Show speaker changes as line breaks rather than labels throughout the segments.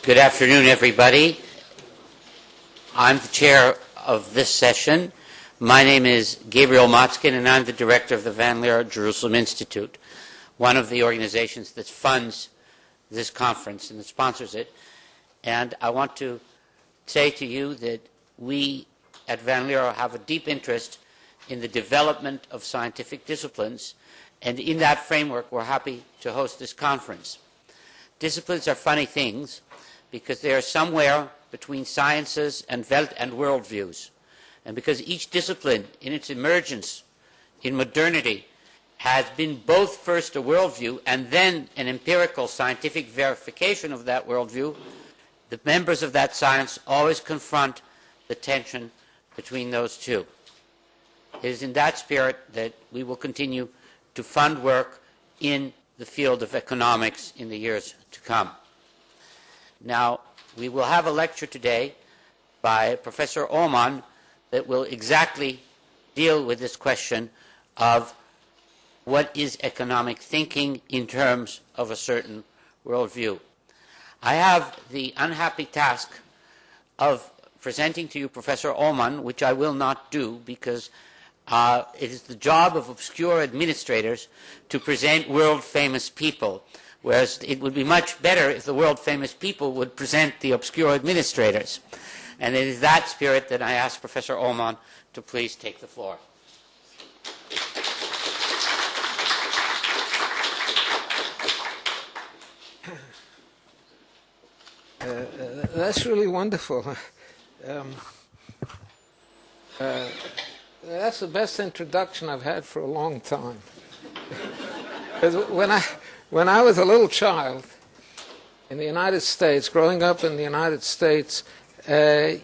Good afternoon, everybody. I'm the chair of this session. My name is Gabriel Motzkin, and I'm the director of the Van Leer Jerusalem Institute, one of the organizations that funds this conference and that sponsors it. And I want to say to you that we at Van Leer have a deep interest in the development of scientific disciplines, and in that framework we're happy to host this conference. Disciplines are funny things because they are somewhere between sciences and Welt and worldviews, and because each discipline in its emergence in modernity has been both first a worldview and then an empirical scientific verification of that worldview, the members of that science always confront the tension between those two. It is in that spirit that we will continue to fund work in the field of economics in the years to come. Now, we will have a lecture today by Professor Aumann that will exactly deal with this question of what is economic thinking in terms of a certain worldview. I have the unhappy task of presenting to you Professor Aumann, which I will not do because it is the job of obscure administrators to present world-famous people, whereas it would be much better if the world-famous people would present the obscure administrators. And it is that spirit that I ask Professor Aumann to please take the floor.
That's really wonderful. That's the best introduction I've had for a long time. When I was a little child in the United States, growing up in the United States, one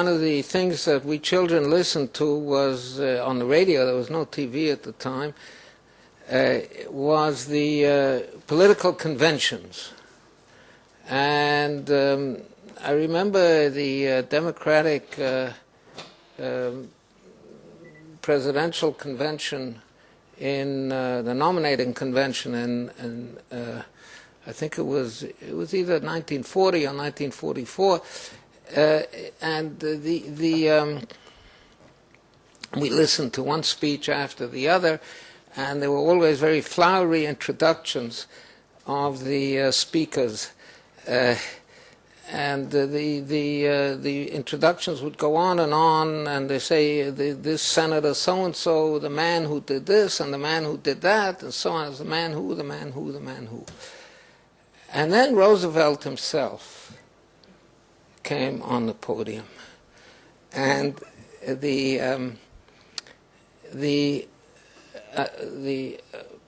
of the things that we children listened to was on the radio. There was no TV at the time. Was the political conventions. And I remember the Democratic presidential convention in the nominating convention in I think it was either 1940 or 1944, and we listened to one speech after the other, and there were always very flowery introductions of the speakers. And the introductions would go on, and they say this senator so-and-so, the man who did this, and the man who did that, and so on, the man who, the man who, the man who. And then Roosevelt himself came on the podium, and the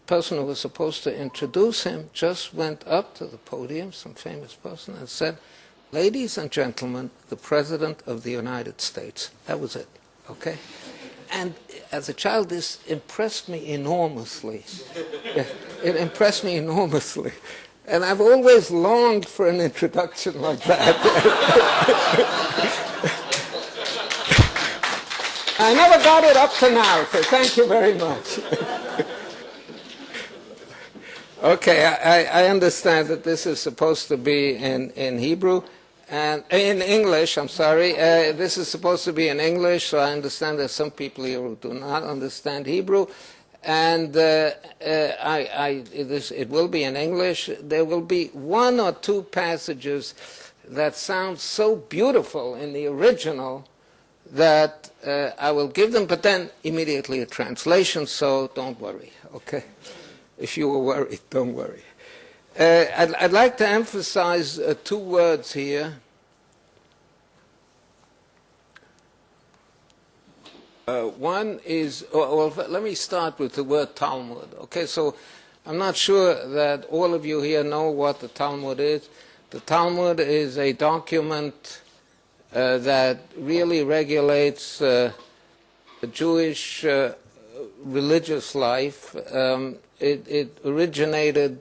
person who was supposed to introduce him just went up to the podium, some famous person, and said, "Ladies and gentlemen, the President of the United States." That was it, okay? And as a child, this impressed me enormously. It impressed me enormously. And I've always longed for an introduction like that. I never got it up to now, so thank you very much. Okay, I understand that this is supposed to be in Hebrew, and in English, I'm sorry. This is supposed to be in English, so I understand there's some people here who do not understand Hebrew. And it will be in English. There will be one or two passages that sound so beautiful in the original that I will give them, but then immediately a translation, so don't worry, okay? If you were worried, don't worry. I'd like to emphasize two words here. One is, well, let me start with the word Talmud. Okay, so I'm not sure that all of you here know what the Talmud is. The Talmud is a document that really regulates the Jewish religious life. It originated,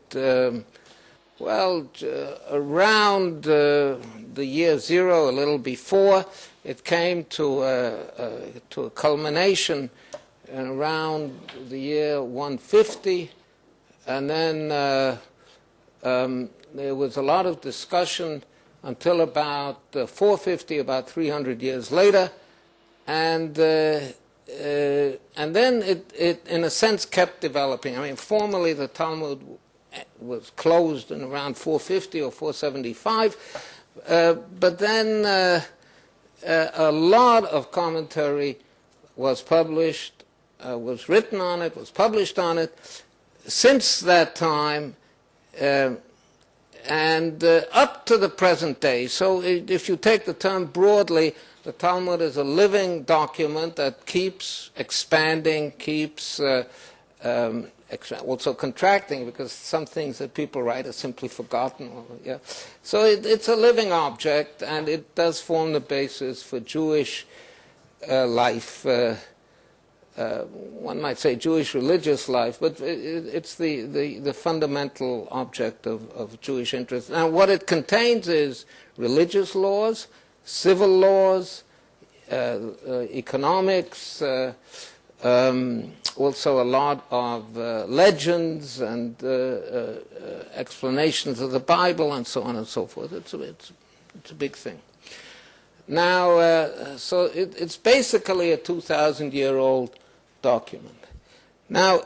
around the year 0, a little before. It came to a culmination around the year 150, and then there was a lot of discussion until about 450, about 300 years later, and then it in a sense kept developing. I mean, formally the Talmud was closed in around 450 or 475, but then a lot of commentary was published, was written on it, was published on it since that time, and up to the present day. So if you take the term broadly, the Talmud is a living document that keeps expanding, keeps also contracting, because some things that people write are simply forgotten. So it's a living object, and it does form the basis for Jewish life. One might say Jewish religious life, but it's the fundamental object of Jewish interest. Now, what it contains is religious laws, civil laws, economics, also a lot of legends and explanations of the Bible, and so on and so forth. It's a big thing. Now, so it's basically a 2,000-year-old document. Now,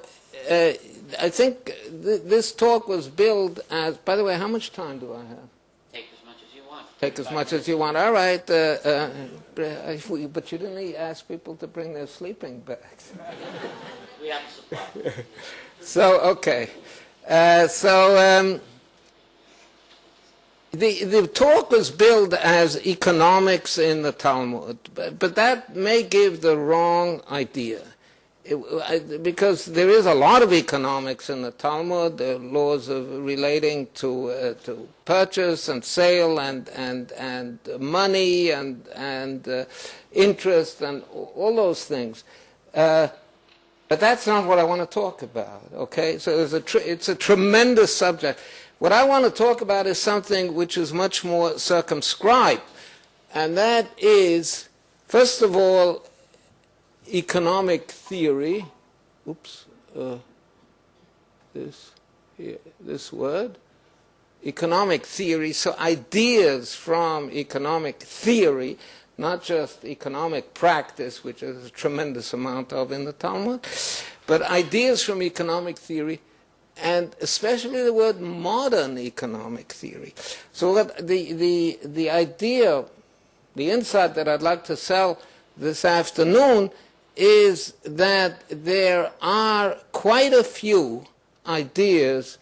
I think this talk was billed as, by the way, how much time do I have?
Take as much as you want.
Take as much as you want. All right. But you didn't ask people to bring their sleeping bags.
We have a supply.
So, okay. The talk was billed as economics in the Talmud, but that may give the wrong idea. Because there is a lot of economics in the Talmud, the laws of relating to purchase and sale and money and interest and all those things. But that's not what I want to talk about, okay? So it's a tremendous subject. What I want to talk about is something which is much more circumscribed, and that is, first of all, economic theory. Oops, this word, economic theory. So ideas from economic theory, not just economic practice, which is a tremendous amount of in the Talmud, but ideas from economic theory, and especially the word modern economic theory. So what the idea, the insight that I'd like to sell this afternoon is that there are quite a few ideas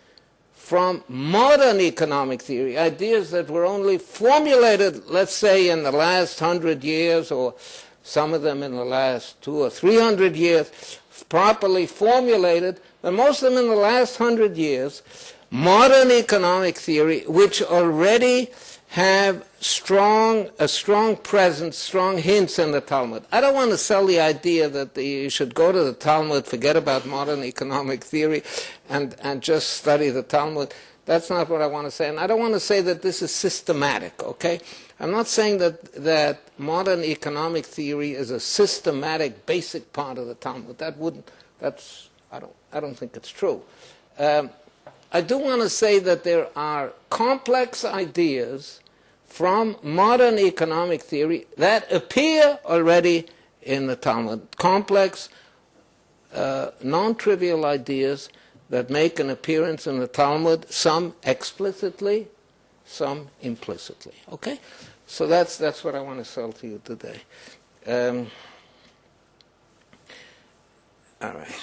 from modern economic theory, ideas that were only formulated, let's say, in the last 100 years, or some of them in the last 200 or 300 years, properly formulated, but most of them in the last 100 years, modern economic theory, which already have a strong presence, strong hints in the Talmud. I don't want to sell the idea that you should go to the Talmud, forget about modern economic theory, and just study the Talmud. That's not what I want to say. And I don't want to say that this is systematic, okay? I'm not saying that modern economic theory is a systematic, basic part of the Talmud. I don't think it's true. I do want to say that there are complex ideas from modern economic theory that appear already in the Talmud. Complex, non-trivial ideas that make an appearance in the Talmud, some explicitly, some implicitly. Okay? So that's what I want to sell to you today. All right.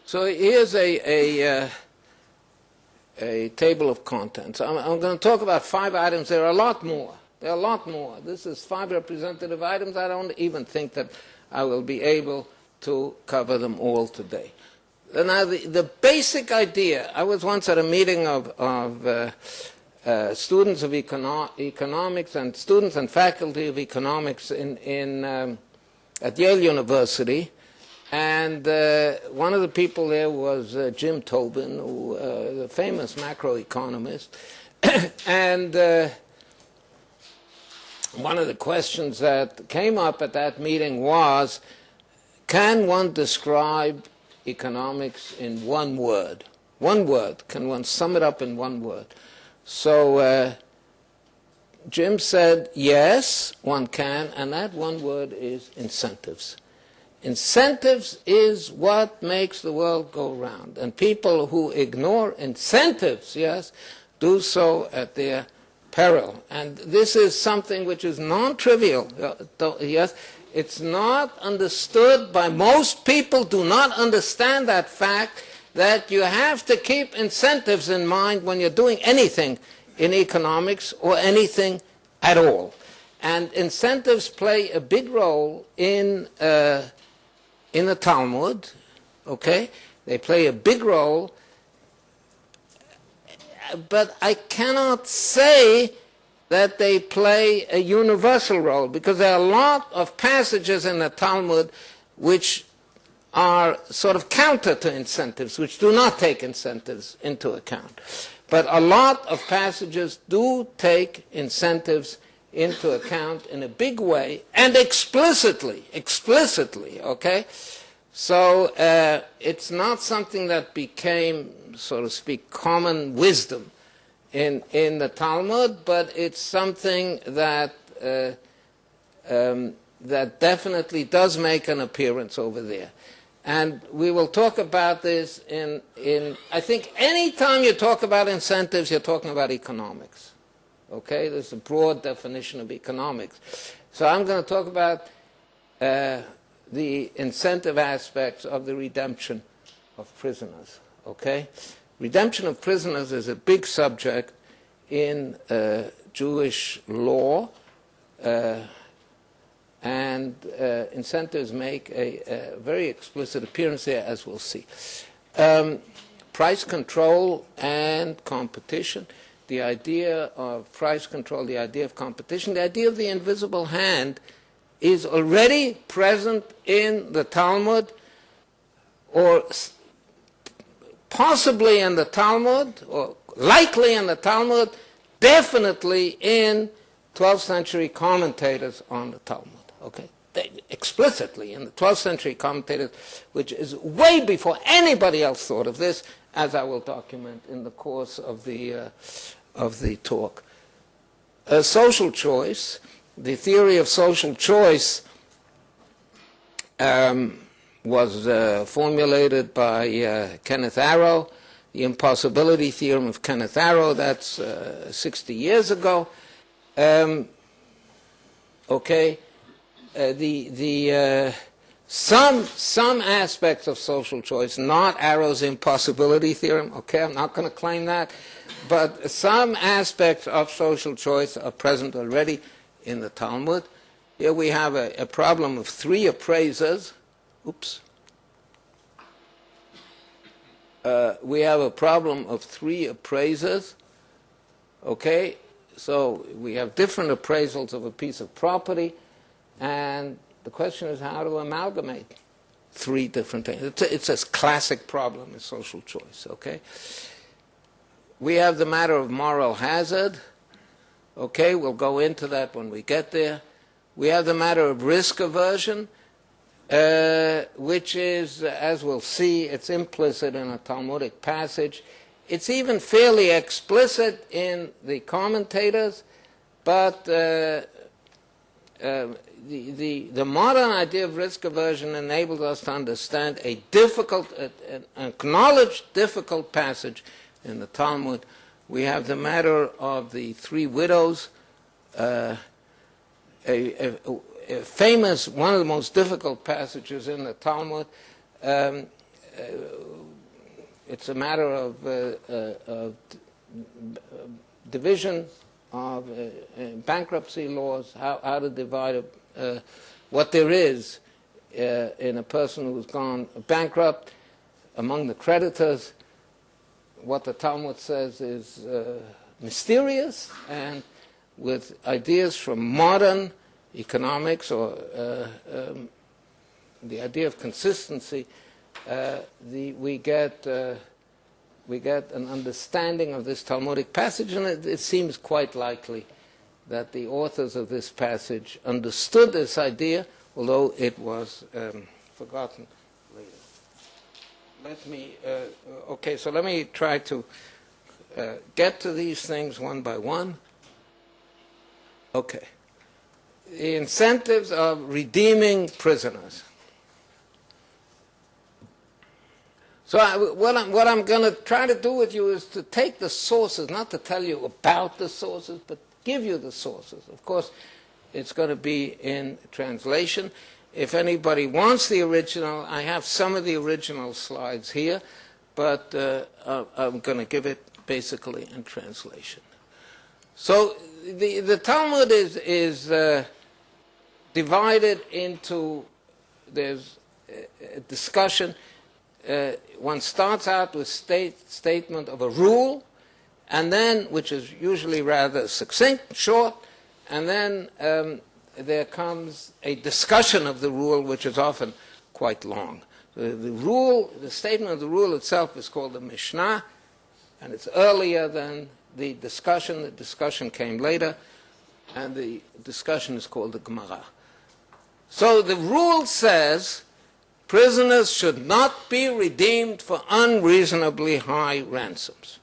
So here's a table of contents. I'm going to talk about 5 items. There are a lot more. This is 5 representative items. I don't even think that I will be able to cover them all today. Now, the basic idea, I was once at a meeting of students of economics and students and faculty of economics at Yale University. And one of the people there was Jim Tobin, the famous macroeconomist. And one of the questions that came up at that meeting was, can one describe economics in one word? One word. Can one sum it up in one word? So Jim said, yes, one can, and that one word is incentives. Incentives is what makes the world go round. And people who ignore incentives, yes, do so at their peril. And this is something which is non-trivial. Yes, it's not understood by most people, do not understand that fact that you have to keep incentives in mind when you're doing anything in economics or anything at all. And incentives play a big role in the Talmud, okay? They play a big role, but I cannot say that they play a universal role, because there are a lot of passages in the Talmud which are sort of counter to incentives, which do not take incentives into account. But a lot of passages do take incentives into account in a big way and explicitly, okay? So it's not something that became, so to speak, common wisdom in the Talmud, but it's something that that definitely does make an appearance over there. And we will talk about this in I think any time you talk about incentives, you're talking about economics. Okay, there's a broad definition of economics. So I'm going to talk about the incentive aspects of the redemption of prisoners. Okay, redemption of prisoners is a big subject in Jewish law, and incentives make a very explicit appearance there, as we'll see. Price control and competition. The idea of price control, the idea of competition, the idea of the invisible hand is already present in the Talmud, or possibly in the Talmud, or likely in the Talmud, definitely in 12th century commentators on the Talmud. Okay? Explicitly in the 12th century commentators, which is way before anybody else thought of this, as I will document in the course of the talk. Social choice, the theory of social choice was formulated by Kenneth Arrow, the Impossibility Theorem of Kenneth Arrow, that's 60 years ago. Okay, some aspects of social choice, not Arrow's Impossibility Theorem, okay, I'm not going to claim that, but some aspects of social choice are present already in the Talmud. Here we have a problem of three appraisers. Oops. We have a problem of three appraisers. Okay, so we have different appraisals of a piece of property, and the question is how to amalgamate three different things. It's a classic problem in social choice, okay? We have the matter of moral hazard. Okay, we'll go into that when we get there. We have the matter of risk aversion, which is, as we'll see, it's implicit in a Talmudic passage. It's even fairly explicit in the commentators, but the modern idea of risk aversion enables us to understand a difficult, an acknowledged difficult passage in the Talmud. We have the matter of the three widows, a famous, one of the most difficult passages in the Talmud. It's a matter of division of bankruptcy laws, how to divide what there is in a person who's gone bankrupt among the creditors. What the Talmud says is mysterious, and with ideas from modern economics or the idea of consistency, we get an understanding of this Talmudic passage, and it seems quite likely that the authors of this passage understood this idea, although it was forgotten later. Let me, okay, so let me try to get to these things one by one. Okay. The incentives of redeeming prisoners. So what I'm going to try to do with you is to take the sources, not to tell you about the sources, but give you the sources. Of course, it's going to be in translation. If anybody wants the original, I have some of the original slides here, but I'm going to give it basically in translation. So the Talmud is divided into, there's a discussion. One starts out with statement of a rule, and then, which is usually rather succinct, short, and then there comes a discussion of the rule, which is often quite long. The statement of the rule itself is called the Mishnah, and it's earlier than the discussion. The discussion came later, and the discussion is called the Gemara. So the rule says prisoners should not be redeemed for unreasonably high ransoms.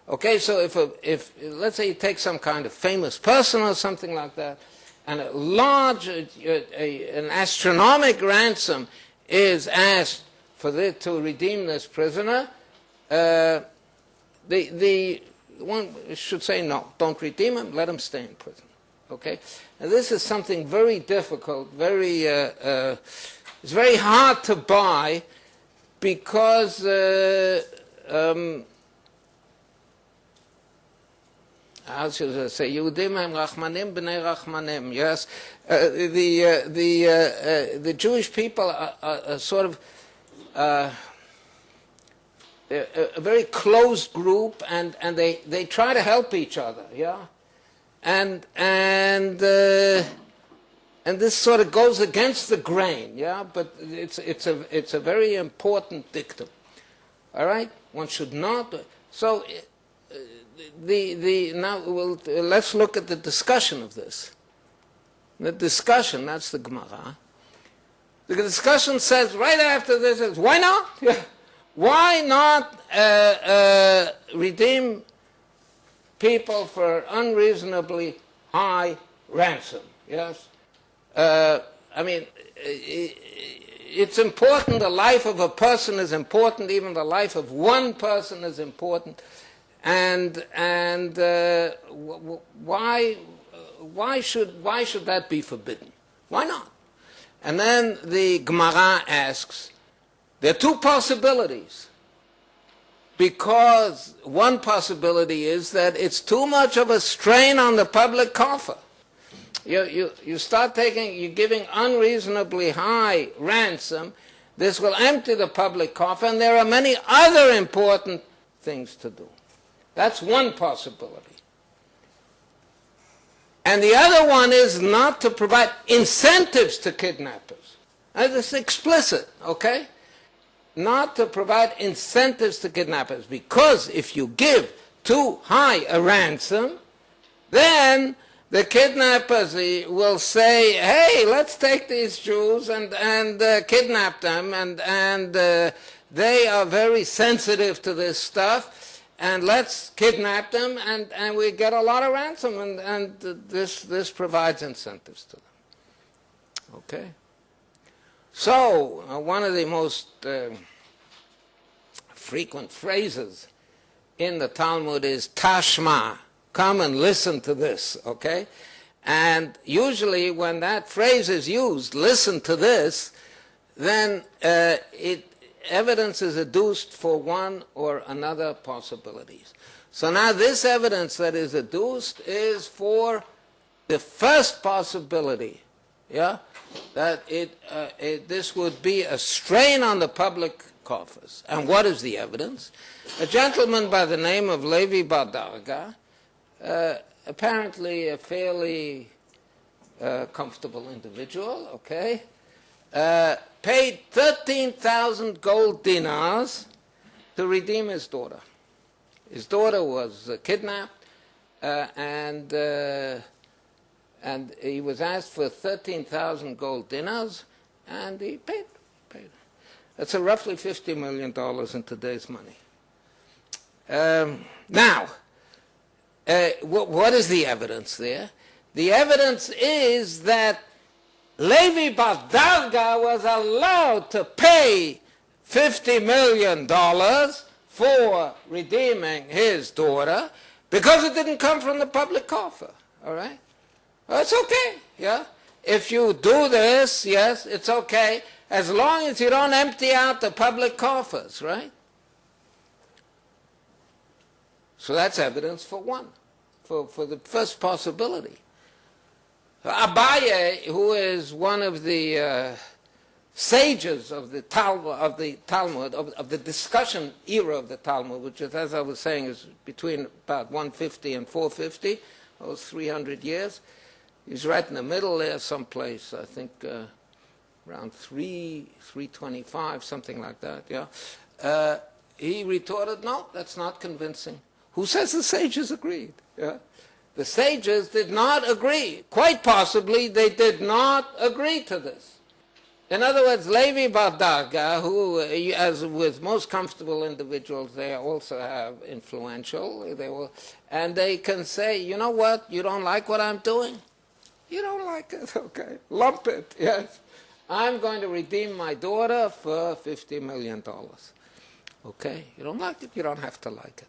Okay, so if let's say you take some kind of famous person or something like that, and a large, an astronomical ransom is asked for to redeem this prisoner, the one should say no, don't redeem him, let him stay in prison. Okay, and this is something very difficult, it's very hard to buy, because how should I say? Yehudim hem rachmanim b'nei rachmanim. Yes, the Jewish people are sort of a very closed group, and they try to help each other. Yeah, and this sort of goes against the grain. Yeah, but it's a very important dictum. All right, one should not. So. Now let's look at the discussion of this. The discussion, that's the Gemara. The discussion says right after this is, why not? Why not redeem people for unreasonably high ransom? Yes, I mean, it's important. The life of a person is important. Even the life of one person is important. And why should that be forbidden? Why not? And then the Gemara asks, there are two possibilities. Because one possibility is that it's too much of a strain on the public coffer. You start you're giving unreasonably high ransom. This will empty the public coffer, and there are many other important things to do. That's one possibility. And the other one is not to provide incentives to kidnappers. It's explicit, okay? Not to provide incentives to kidnappers, because if you give too high a ransom, then the kidnappers will say, hey, let's take these Jews and kidnap them, and they are very sensitive to this stuff, and let's kidnap them, and we get a lot of ransom, and this provides incentives to them. Okay? So, one of the most frequent phrases in the Talmud is Tashma. Come and listen to this, okay? And usually when that phrase is used, listen to this, then evidence is adduced for one or another possibilities. So now this evidence that is adduced is for the first possibility, yeah, that this would be a strain on the public coffers. And what is the evidence? A gentleman by the name of Levi Bar Darga, apparently a fairly comfortable individual, okay, paid 13,000 gold dinars to redeem his daughter. His daughter was kidnapped, and he was asked for 13,000 gold dinars, and he paid. That's a roughly $50 million in today's money. Now, what is the evidence there? The evidence is that Levi Bar Darga was allowed to pay $50 million for redeeming his daughter because it didn't come from the public coffer. All right? Well, it's okay, yeah? If you do this, yes, it's okay, as long as you don't empty out the public coffers, right? So that's evidence for one, for the first possibility. Abaye, who is one of the sages of the Talmud, of the discussion era of the Talmud, which is, as I was saying, is between about 150 and 450, those 300 years. He's right in the middle there someplace, I think around 325, something like that, yeah. He retorted, no, that's not convincing. Who says the sages agreed? Yeah? The sages did not agree. Quite possibly, they did not agree to this. In other words, Levi Bar Darga, who, as with most comfortable individuals, they also have influential, and they can say, you know what, you don't like what I'm doing? You don't like it, okay, lump it, yes. I'm going to redeem my daughter for $50 million. Okay, you don't like it, you don't have to like it.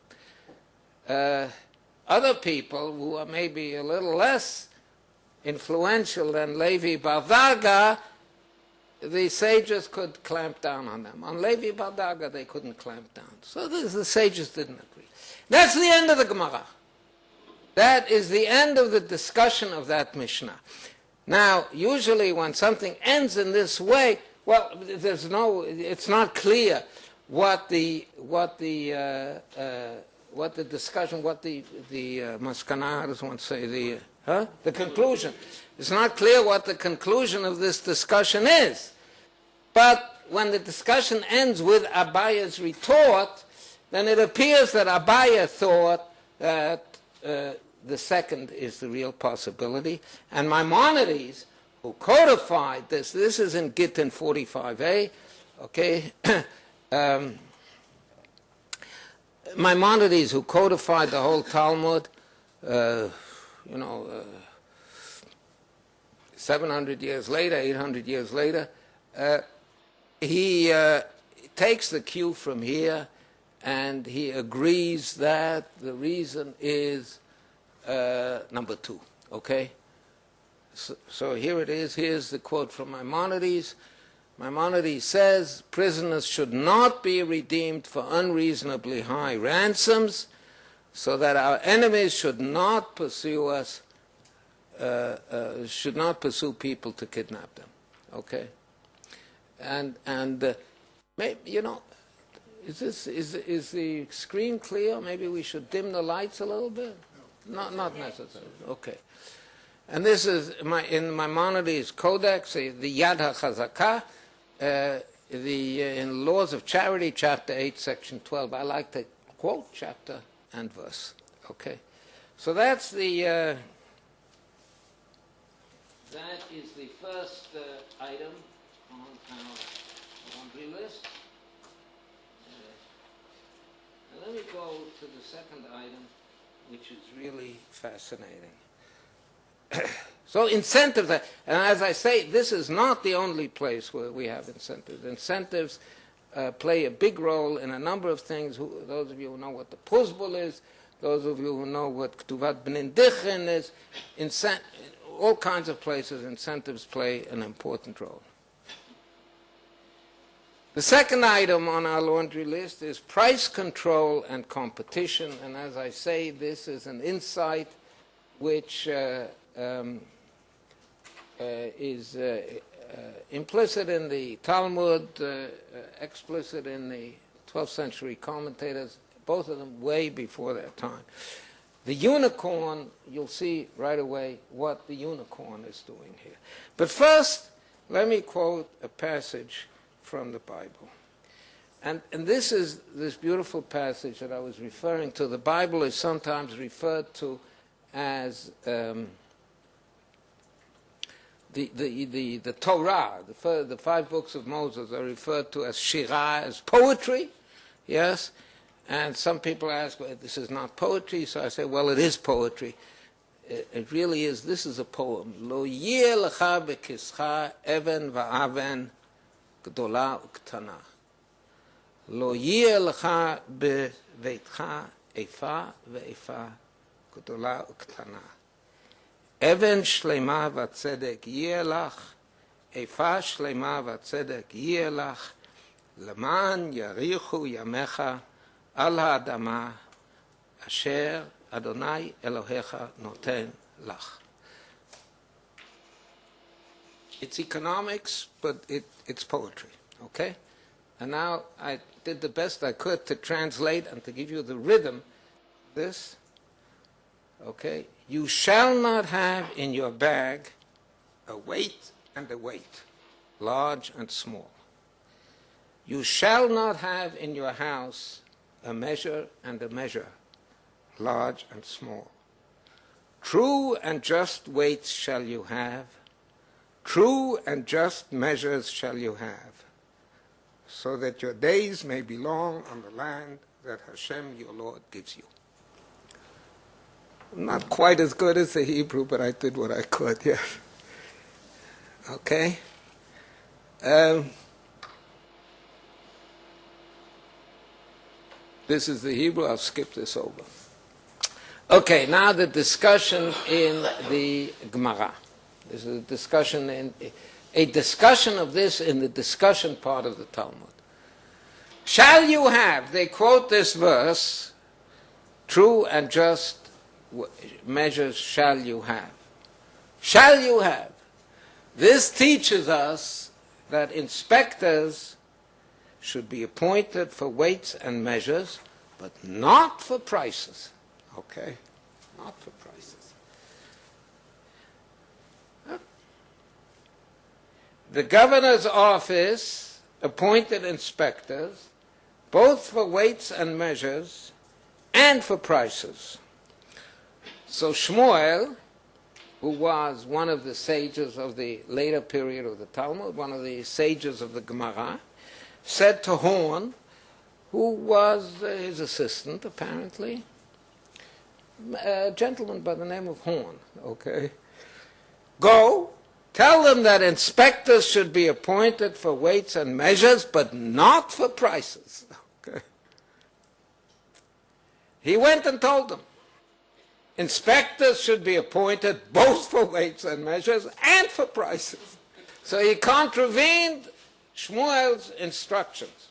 Other people who are maybe a little less influential than Levi Bar Darga, the sages could clamp down on them. On Levi Bar Darga, they couldn't clamp down. So the sages didn't agree. That's the end of the Gemara. That is the end of the discussion of that Mishnah. Now, usually when something ends in this way, well, it's not clear what the discussion, what the maskana, how does one say, the conclusion. It's not clear what the conclusion of this discussion is. But when the discussion ends with Abaye's retort, then it appears that Abaye thought that the second is the real possibility. And Maimonides, who codified this is in Gittin 45a, okay? Maimonides, who codified the whole Talmud, 700 years later, 800 years later, he takes the cue from here, and he agrees that the reason is number two, okay? So here it is. Here's the quote from Maimonides. Maimonides says, prisoners should not be redeemed for unreasonably high ransoms, so that our enemies should not pursue us, should not pursue people to kidnap them. Okay? And maybe, is the screen clear? Maybe we should dim the lights a little bit? Not necessary. Okay. And this is in Maimonides' Codex, the Yad HaChazakah, in Laws of Charity, chapter 8, section 12. I like to quote chapter and verse. Okay. So that's that is the first item on our laundry list. Now let me go to the second item, which is really fascinating. So incentives, and as I say, this is not the only place where we have incentives. Incentives play a big role in a number of things. Those of you who know what the Puzbul is, those of you who know what Ktuvat B'nin Dichen is, all kinds of places incentives play an important role. The second item on our laundry list is price control and competition, and as I say, this is an insight which is implicit in the Talmud, explicit in the 12th century commentators, both of them way before their time. The unicorn, you'll see right away what the unicorn is doing here. But first, let me quote a passage from the Bible. And this is this beautiful passage that I was referring to. The Bible is sometimes referred to as the Torah, the 5 books of Moses are referred to as shirah, as poetry, yes? And some people ask, well, this is not poetry, so I say, well, it is poetry. It really is. This is a poem. Lo yeh lecha bekischa even va'aven gdola uktana. Lo yeh lecha beveitcha efa ve'efa gdola uktana. Even shlema v'tzedek yeh lach, efa shlema v'tzedek yeh lach, leman yarichu yamecha al ha'adama asher Adonai Elohecha noten lach. It's economics, but it's poetry, okay? And now I did the best I could to translate and to give you the rhythm. This, okay? You shall not have in your bag a weight and a weight, large and small. You shall not have in your house a measure and a measure, large and small. True and just weights shall you have, true and just measures shall you have, so that your days may be long on the land that Hashem your Lord gives you. Not quite as good as the Hebrew, but I did what I could, yes. Okay? This is the Hebrew. I'll skip this over. Okay, now the discussion in the Gemara. This is a discussion of this in the discussion part of the Talmud. Shall you have, they quote this verse, true and just measures shall you have. Shall you have. This teaches us that inspectors should be appointed for weights and measures, but not for prices. Okay? Not for prices. The governor's office appointed inspectors, both for weights and measures, and for prices. So Shmuel, who was one of the sages of the later period of the Talmud, one of the sages of the Gemara, said to Horn, who was his assistant, apparently, a gentleman by the name of Horn, okay? Go, tell them that inspectors should be appointed for weights and measures, but not for prices, okay? He went and told them, inspectors should be appointed both for weights and measures and for prices. So he contravened Shmuel's instructions.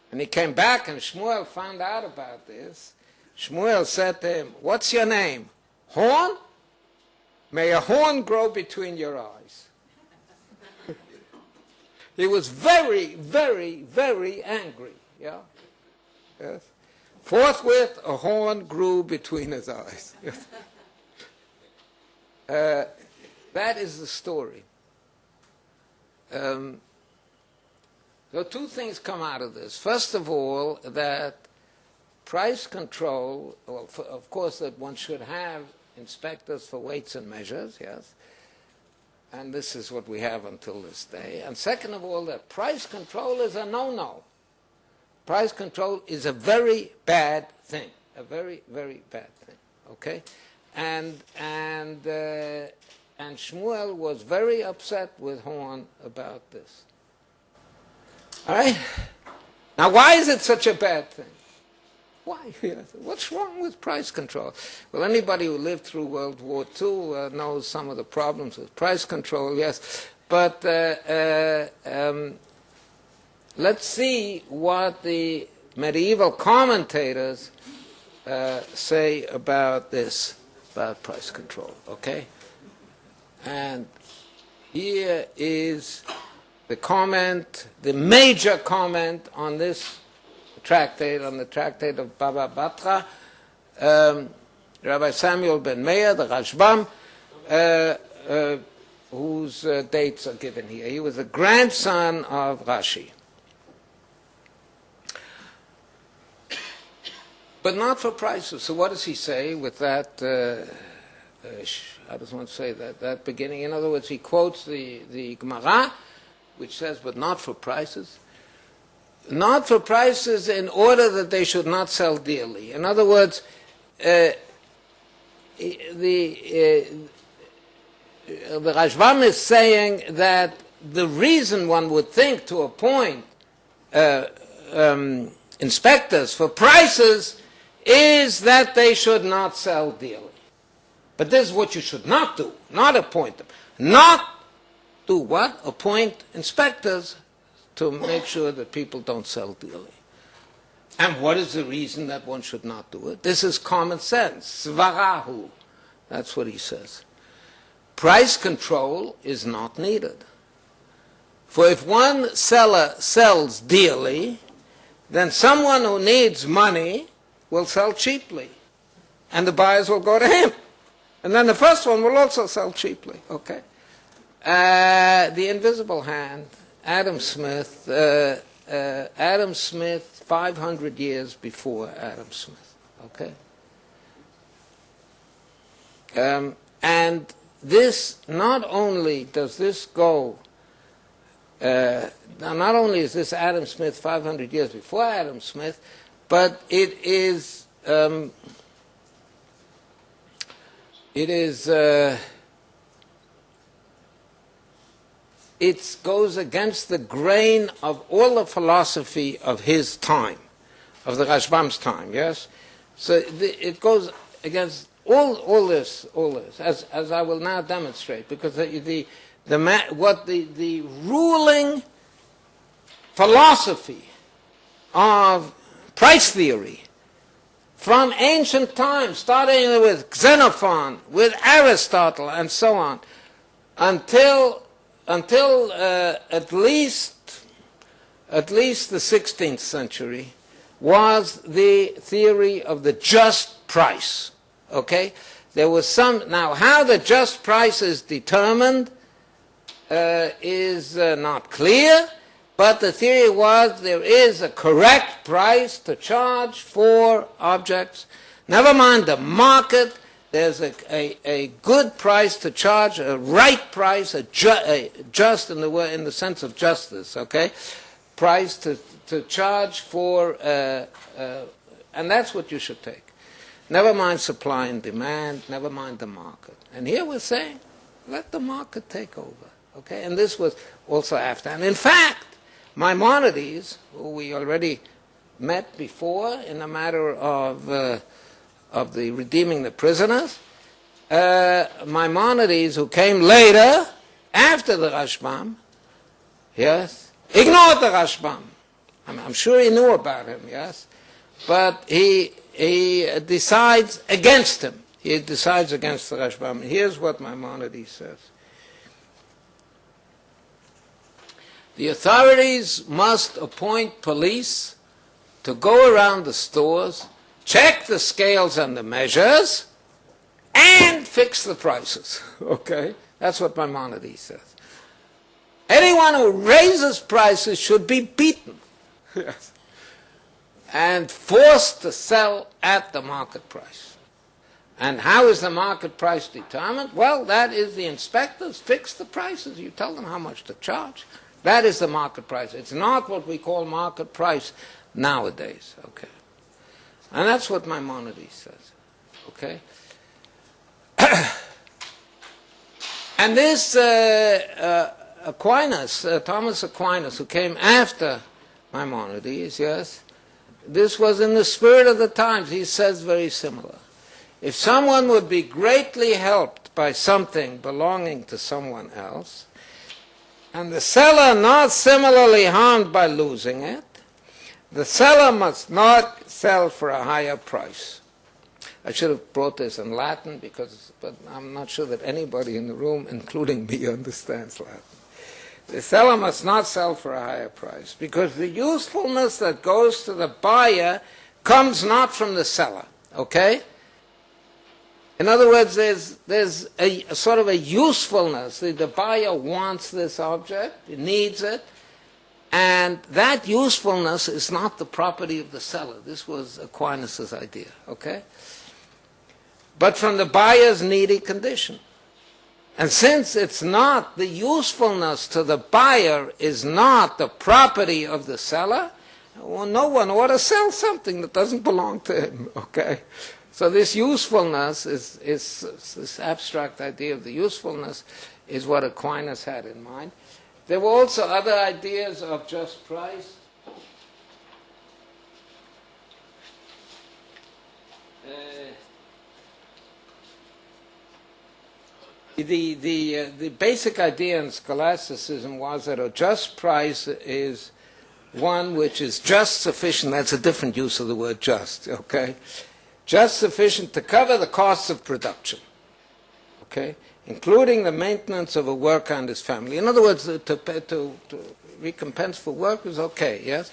And he came back and Shmuel found out about this. Shmuel said to him, what's your name? Horn? May a horn grow between your eyes. He was very, very, very angry. Yeah? Yes. Forthwith, a horn grew between his eyes. That is the story. So 2 things come out of this. First of all, that price control, well, of course, that one should have inspectors for weights and measures, yes, and this is what we have until this day. And second of all, that price control is a no-no. Price control is a very bad thing, a very, very bad thing, okay? And Shmuel was very upset with Horn about this. All right? Now, why is it such a bad thing? Why? What's wrong with price control? Well, anybody who lived through World War II knows some of the problems with price control, yes. But let's see what the medieval commentators say about this, about price control, okay? And here is the comment, the major comment on this tractate, on the tractate of Baba Batra, Rabbi Samuel ben Meir, the Rashbam, whose dates are given here. He was a grandson of Rashi. But not for prices. So what does he say with that how does one say that beginning? In other words, he quotes the Gemara, which says, but not for prices. Not for prices in order that they should not sell dearly. In other words, the Rashbam is saying that the reason one would think to appoint inspectors for prices is that they should not sell dearly. But this is what you should not do, not appoint them. Not do what? Appoint inspectors to make sure that people don't sell dearly. And what is the reason that one should not do it? This is common sense. Svarahu. That's what he says. Price control is not needed. For if one seller sells dearly, then someone who needs money will sell cheaply. And the buyers will go to him. And then the first one will also sell cheaply. Okay? The invisible hand, Adam Smith, 500 years before Adam Smith. Okay? And this, not only does this go, not only is this Adam Smith 500 years before Adam Smith, but it goes against the grain of all the philosophy of his time, of the Rashbam's time, yes? So it goes against all this, as I will now demonstrate, because the ruling philosophy of price theory from ancient times, starting with Xenophon, with Aristotle, and so on, until at least the 16th century, was the theory of the just price. Okay? There was some. Now, how the just price is determined is not clear, but the theory was there is a correct price to charge for objects. Never mind the market. There's a good price to charge, a right price, just in the sense of justice, okay? Price to charge for, and that's what you should take. Never mind supply and demand, never mind the market. And here we're saying, let the market take over, okay? And this was also after. And in fact, Maimonides, who we already met before in the matter of the redeeming the prisoners, Maimonides, who came later, after the Rashbam, yes, ignored the Rashbam. I'm sure he knew about him, yes, but he decides against him. He decides against the Rashbam. Here's what Maimonides says. The authorities must appoint police to go around the stores, check the scales and the measures, and fix the prices. Okay? That's what Maimonides says. Anyone who raises prices should be beaten. Yes. And forced to sell at the market price. And how is the market price determined? Well, that is the inspectors fix the prices. You tell them how much to charge. That is the market price. It's not what we call market price nowadays. Okay? And that's what Maimonides says. Okay? And this Aquinas, Thomas Aquinas, who came after Maimonides, yes, this was in the spirit of the times. He says very similar. If someone would be greatly helped by something belonging to someone else, and the seller not similarly harmed by losing it, the seller must not sell for a higher price. I should have brought this in Latin, but I'm not sure that anybody in the room, including me, understands Latin. The seller must not sell for a higher price, because the usefulness that goes to the buyer comes not from the seller. Okay? In other words, there's a sort of a usefulness. The buyer wants this object, he needs it, and that usefulness is not the property of the seller. This was Aquinas' idea, okay? but from the buyer's needy condition. And since it's not, the usefulness to the buyer is not the property of the seller, well, no one ought to sell something that doesn't belong to him, okay? So this usefulness is this abstract idea of the usefulness is what Aquinas had in mind. There were also other ideas of just price. The basic idea in scholasticism was that a just price is one which is just sufficient. That's a different use of the word just, okay? Just sufficient to cover the costs of production, okay? Including the maintenance of a worker and his family. In other words, to recompense for work is okay, yes?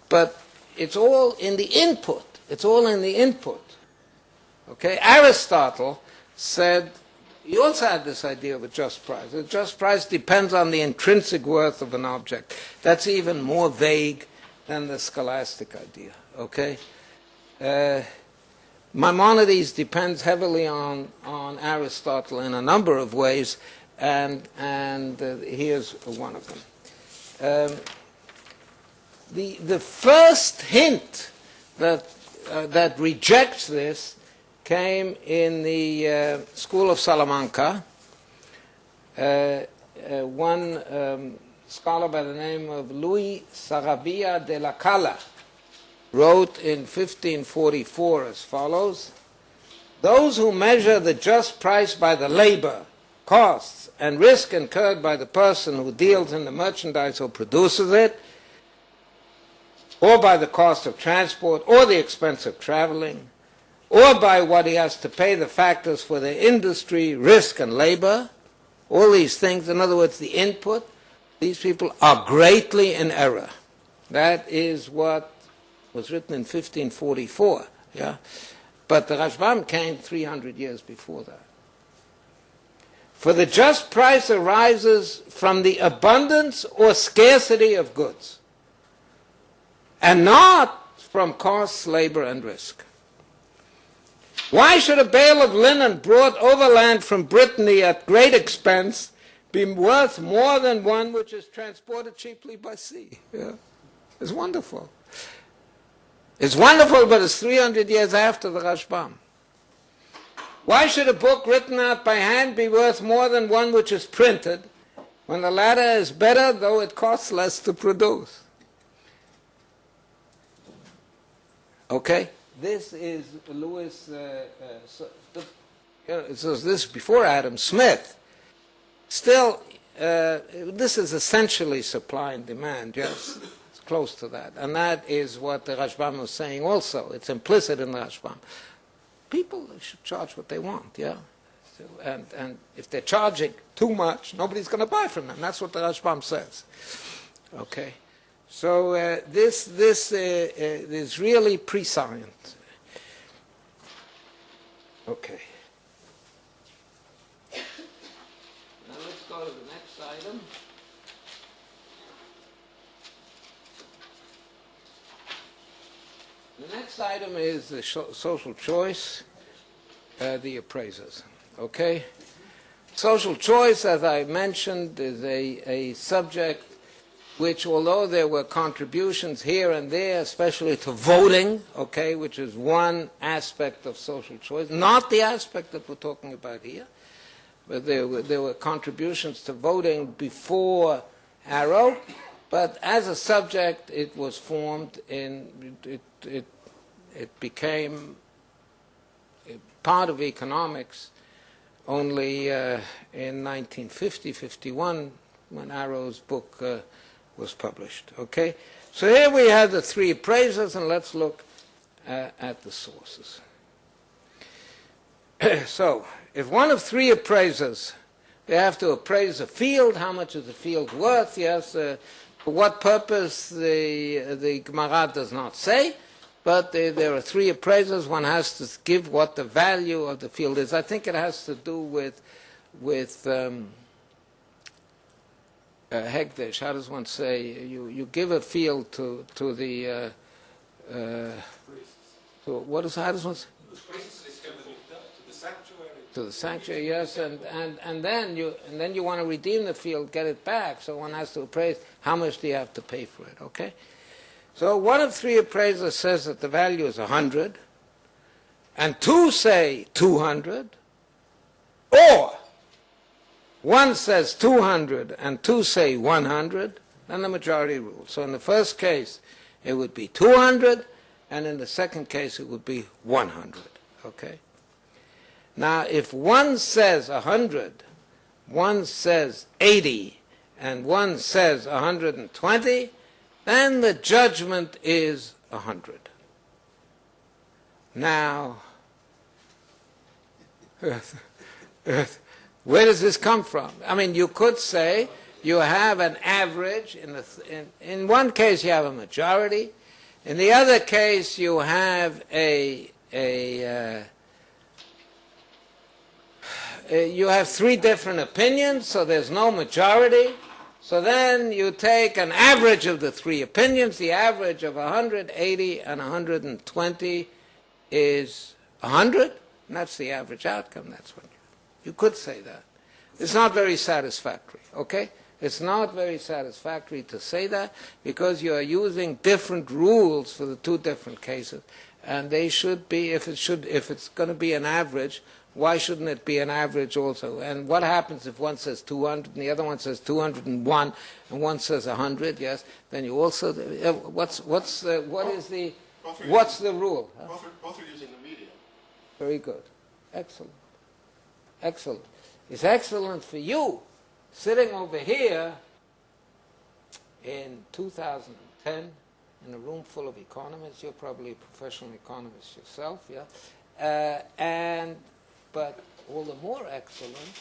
But it's all in the input. It's all in the input, okay? Aristotle said, he also had this idea of a just price. A just price depends on the intrinsic worth of an object. That's even more vague than the scholastic idea, okay? Maimonides depends heavily on Aristotle in a number of ways, and here's one of them. The first hint that rejects this came in the school of Salamanca. One scholar by the name of Luis Saravia de la Cala wrote in 1544 as follows: those who measure the just price by the labor, costs, and risk incurred by the person who deals in the merchandise or produces it, or by the cost of transport or the expense of traveling, or by what he has to pay the factors for their industry, risk, and labor, all these things, in other words, the input, these people are greatly in error. That is what was written in 1544, yeah? But the Rashbam came 300 years before that. For the just price arises from the abundance or scarcity of goods, and not from costs, labor, and risk. Why should a bale of linen brought overland from Brittany at great expense be worth more than one which is transported cheaply by sea? Yeah. It's wonderful. It's wonderful, but it's 300 years after the Rashbam. Why should a book written out by hand be worth more than one which is printed, when the latter is better, though it costs less to produce? Okay? This is Louis, this is before Adam Smith. Still, this is essentially supply and demand, yes, it's close to that. And that is what the Rashbam was saying also. It's implicit in the Rashbam. People should charge what they want, yeah? So, and if they're charging too much, nobody's going to buy from them. That's what the Rashbam says. Okay? So this is really prescient. Okay. Now let's go to the next item. The next item is the social choice, the appraisers. Okay? Social choice, as I mentioned, is a subject which, although there were contributions here and there, especially to voting, okay, which is one aspect of social choice, not the aspect that we're talking about here, but there were contributions to voting before Arrow, but as a subject it was formed it became part of economics only in 1950-51 when Arrow's book was published. Okay, so here we have the three appraisers, and let's look at the sources. So, if one of three appraisers, they have to appraise a field. How much is the field worth? Yes, for what purpose the Gemara does not say, but there are three appraisers. One has to give what the value of the field is. I think it has to do with Hekdesh. How does one say? You give a field to the to what is, how does one say?
The priests, to the sacrifice.
to the sanctuary, yes, and then you want to redeem the field, get it back. So one has to appraise how much do you have to pay for it. Okay. So one of three appraisers says that the value is 100, and two say 200, or one says 200 and two say 100. Then the majority rules. So in the first case, it would be 200, and in the second case, it would be 100. Okay. Now, if one says 100, one says 80, and one says 120, then the judgment is 100. Now, where does this come from? I mean, you could say you have an average. In one case, you have a majority. In the other case, you have you have three different opinions, so there's no majority. So then you take an average of the three opinions. The average of 180 and 120 is 100, and that's the average outcome. That's what you could say that. It's not very satisfactory, okay? It's not very satisfactory to say that because you are using different rules for the two different cases, and they should be, if it's going to be an average, why shouldn't it be an average also? And what happens if one says 200 and the other one says 201 and one says 100? Yes, then you also what's the rule? Huh?
Both are using the median.
Very good, excellent. It's excellent for you sitting over here in 2010 in a room full of economists. You're probably a professional economist yourself, yeah, but all the more excellent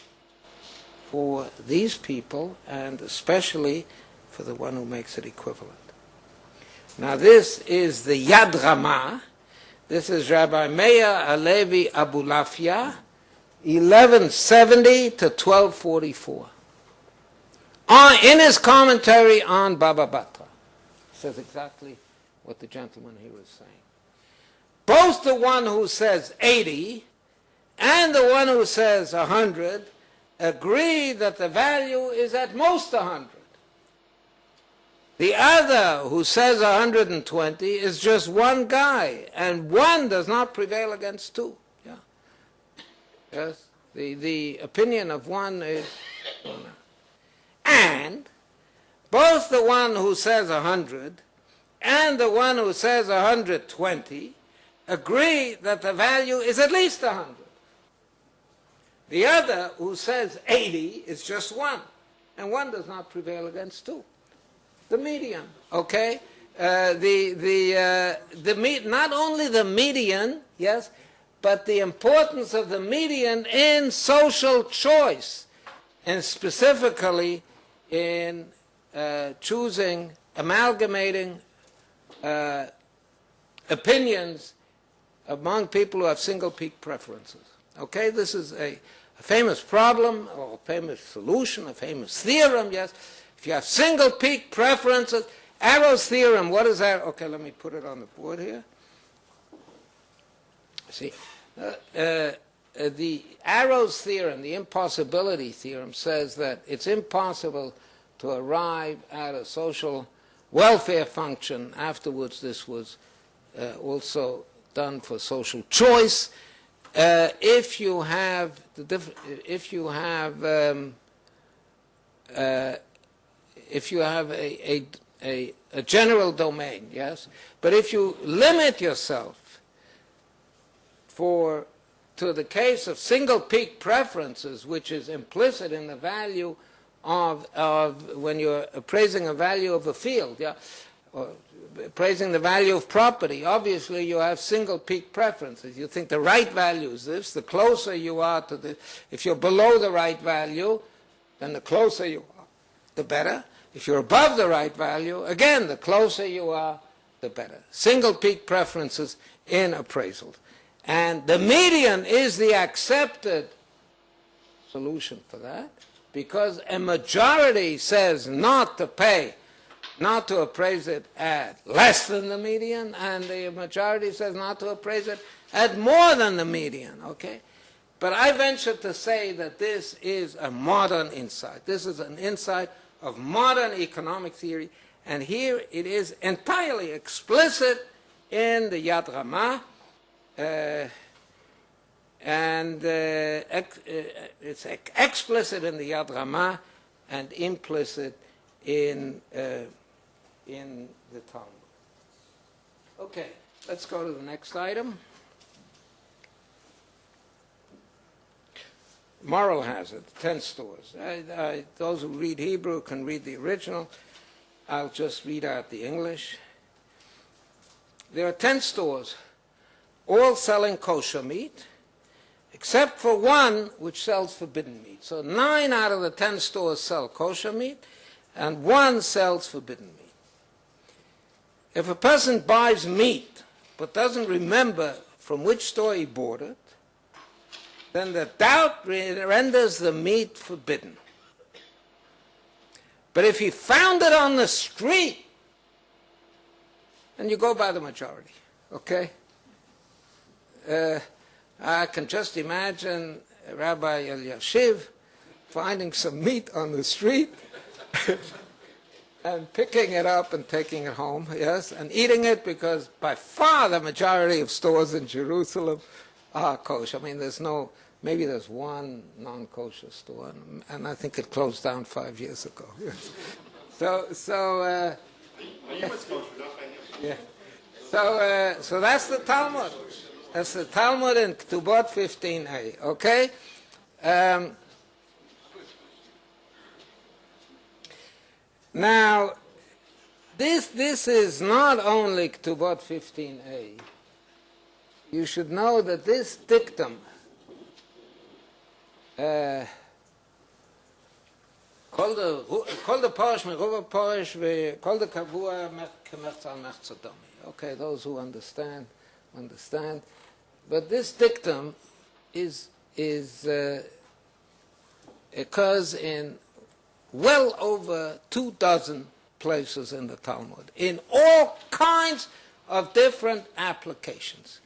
for these people, and especially for the one who makes it equivalent. Now this is the Yad Ramah. This is Rabbi Meir Alevi Abulafia, 1170 to 1244. In his commentary on Baba Batra, says exactly what the gentleman here is saying. Both the one who says 80 and the one who says 100 agree that the value is at most 100. The other who says 120 is just one guy, and one does not prevail against two. Yeah. Yes. The opinion of one is... And both the one who says 100 and the one who says 120 agree that the value is at least 100. The other who says 80 is just one, and one does not prevail against two. The median, okay? Not only the median, yes, but the importance of the median in social choice, and specifically in amalgamating opinions among people who have single peak preferences. Okay, this is a famous problem, or a famous solution, a famous theorem, yes. If you have single peak preferences, Arrow's theorem, what is that? Okay, let me put it on the board here. See, the Arrow's theorem, the impossibility theorem, says that it's impossible to arrive at a social welfare function. Afterwards, this was also done for social choice. If you have a general domain, yes, but if you limit yourself to the case of single peak preferences, which is implicit in the value of when you're appraising a value of a field, yeah, or appraising the value of property, obviously you have single peak preferences. You think the right value is this. The closer you are to the, if you're below the right value, then the closer you are, the better. If you're above the right value, again, the closer you are, the better. Single peak preferences in appraisals. And the median is the accepted solution for that, because a majority says not to pay, not to appraise it at less than the median, and the majority says not to appraise it at more than the median, okay? But I venture to say that this is a modern insight. This is an insight of modern economic theory, and here it is entirely explicit in the Yad Ramah, and it's explicit in the Yad Ramah and implicit in the Talmud. Okay, let's go to the next item. Moral hazard, 10 stores. Those who read Hebrew can read the original. I'll just read out the English. There are 10 stores, all selling kosher meat, except for one which sells forbidden meat. So 9 out of the 10 stores sell kosher meat, and one sells forbidden meat. If a person buys meat but doesn't remember from which store he bought it, then the doubt renders the meat forbidden. But if he found it on the street, then you go by the majority, okay? I can just imagine Rabbi Eliashiv finding some meat on the street and picking it up and taking it home, yes, and eating it, because by far the majority of stores in Jerusalem are kosher. I mean, maybe there's one non-kosher store, and I think it closed down 5 years ago. Yeah. So that's the Talmud. That's the Talmud in Ketubot 15a, okay? Now, this is not only Ketubot 15a. You should know that this dictum, כל דפורש מרוב הפורש וכל דקבוע כמחצה על מחצה דומי. Okay, those who understand. But this dictum occurs in well over 24 places in the Talmud, in all kinds of different applications.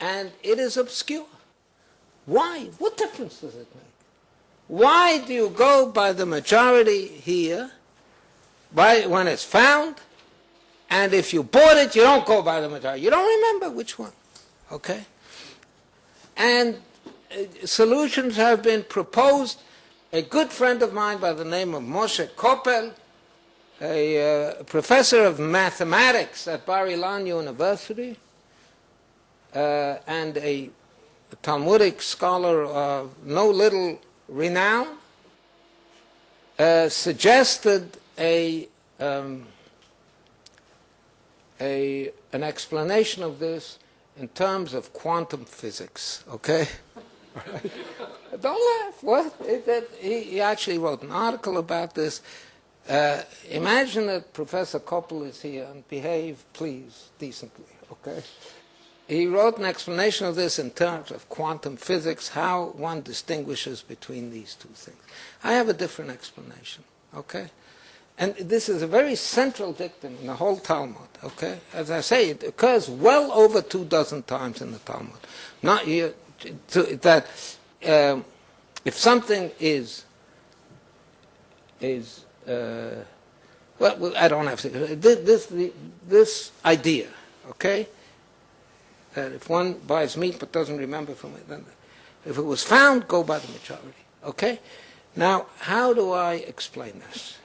And it is obscure. Why? What difference does it make? Why do you go by the majority here, when it's found, and if you bought it, you don't go by the majority? You don't remember which one, okay? And solutions have been proposed. A good friend of mine by the name of Moshe Koppel, a professor of mathematics at Bar-Ilan University, and a Talmudic scholar of no little renown, suggested an explanation of this in terms of quantum physics, okay? Don't laugh. What? He actually wrote an article about this. Imagine that Professor Koppel is here, and behave, please, decently, okay? He wrote an explanation of this in terms of quantum physics, how one distinguishes between these two things. I have a different explanation, okay? And this is a very central dictum in the whole Talmud, okay? As I say, it occurs well over 24 times in the Talmud. Not here, that if something is well, I don't have to, this idea, okay? That if one buys meat but doesn't remember from it, then if it was found, go by the majority. Okay? Now, how do I explain this?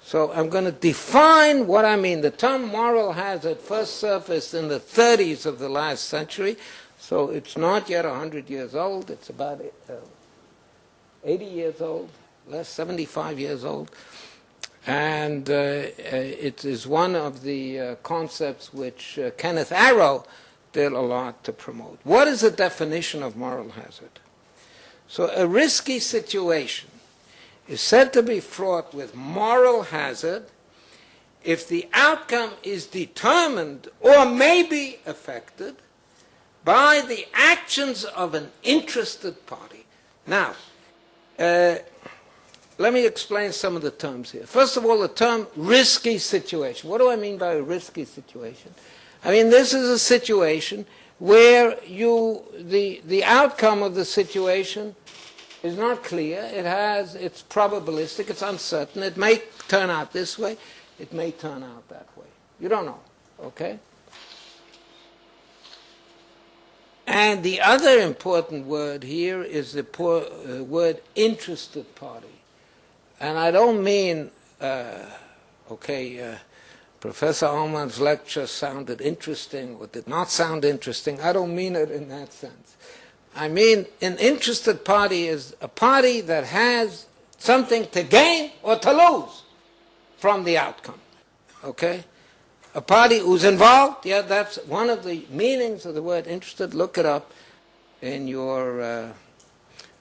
So I'm going to define what I mean. The term moral hazard first surfaced in the 30s of the last century, so it's not yet 100 years old. It's about 80 years old, less 75 years old. And it is one of the concepts which Kenneth Arrow did a lot to promote. What is the definition of moral hazard? So a risky situation is said to be fraught with moral hazard if the outcome is determined or may be affected by the actions of an interested party. Now, let me explain some of the terms here. First of all, the term risky situation. What do I mean by a risky situation? I mean, this is a situation where the outcome of the situation is not clear. It's probabilistic, it's uncertain. It may turn out this way, it may turn out that way. You don't know, okay? And the other important word here is the word interested party. And I don't mean, Professor Aumann's lecture sounded interesting or did not sound interesting. I don't mean it in that sense. I mean, an interested party is a party that has something to gain or to lose from the outcome. Okay? A party who's involved, yeah, that's one of the meanings of the word interested. Look it up in your,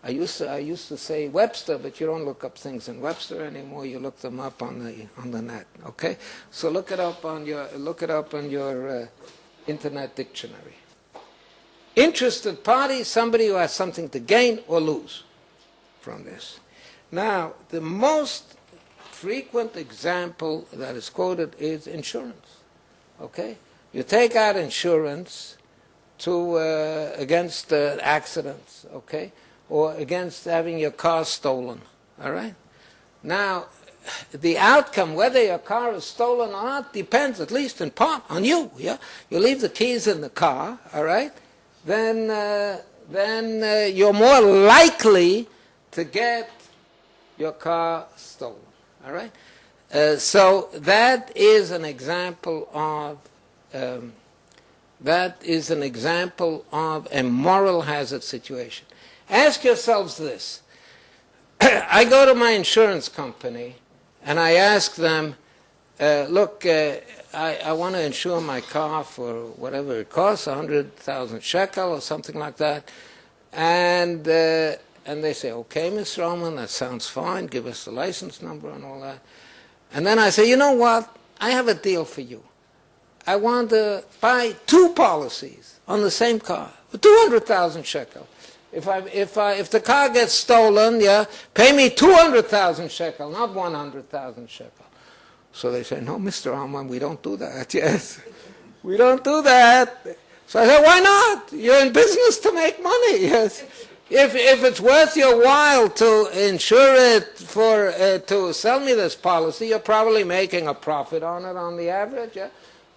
I used to say Webster, but you don't look up things in Webster anymore. You look them up on the net. Okay? So look it up on your internet dictionary. Interested party, somebody who has something to gain or lose from this. Now, the most frequent example that is quoted is insurance. Okay? You take out insurance against accidents, okay? Or against having your car stolen, all right? Now, the outcome, whether your car is stolen or not, depends, at least in part, on you, yeah? You leave the keys in the car, all right? Then you're more likely to get your car stolen. All right. So that is an example of a moral hazard situation. Ask yourselves this: I go to my insurance company and I ask them, look, I want to insure my car for whatever it costs, 100,000 shekel or something like that. And they say, okay, Mr. Aumann, that sounds fine. Give us the license number and all that. And then I say, you know what? I have a deal for you. I want to buy 2 policies on the same car for 200,000 shekel. If the car gets stolen, yeah, pay me 200,000 shekel, not 100,000 shekel. So they say, no, Mr. Aumann, we don't do that. Yes, we don't do that. So I said, why not? You're in business to make money. Yes, if it's worth your while to insure it to sell me this policy, you're probably making a profit on it on the average. Yeah,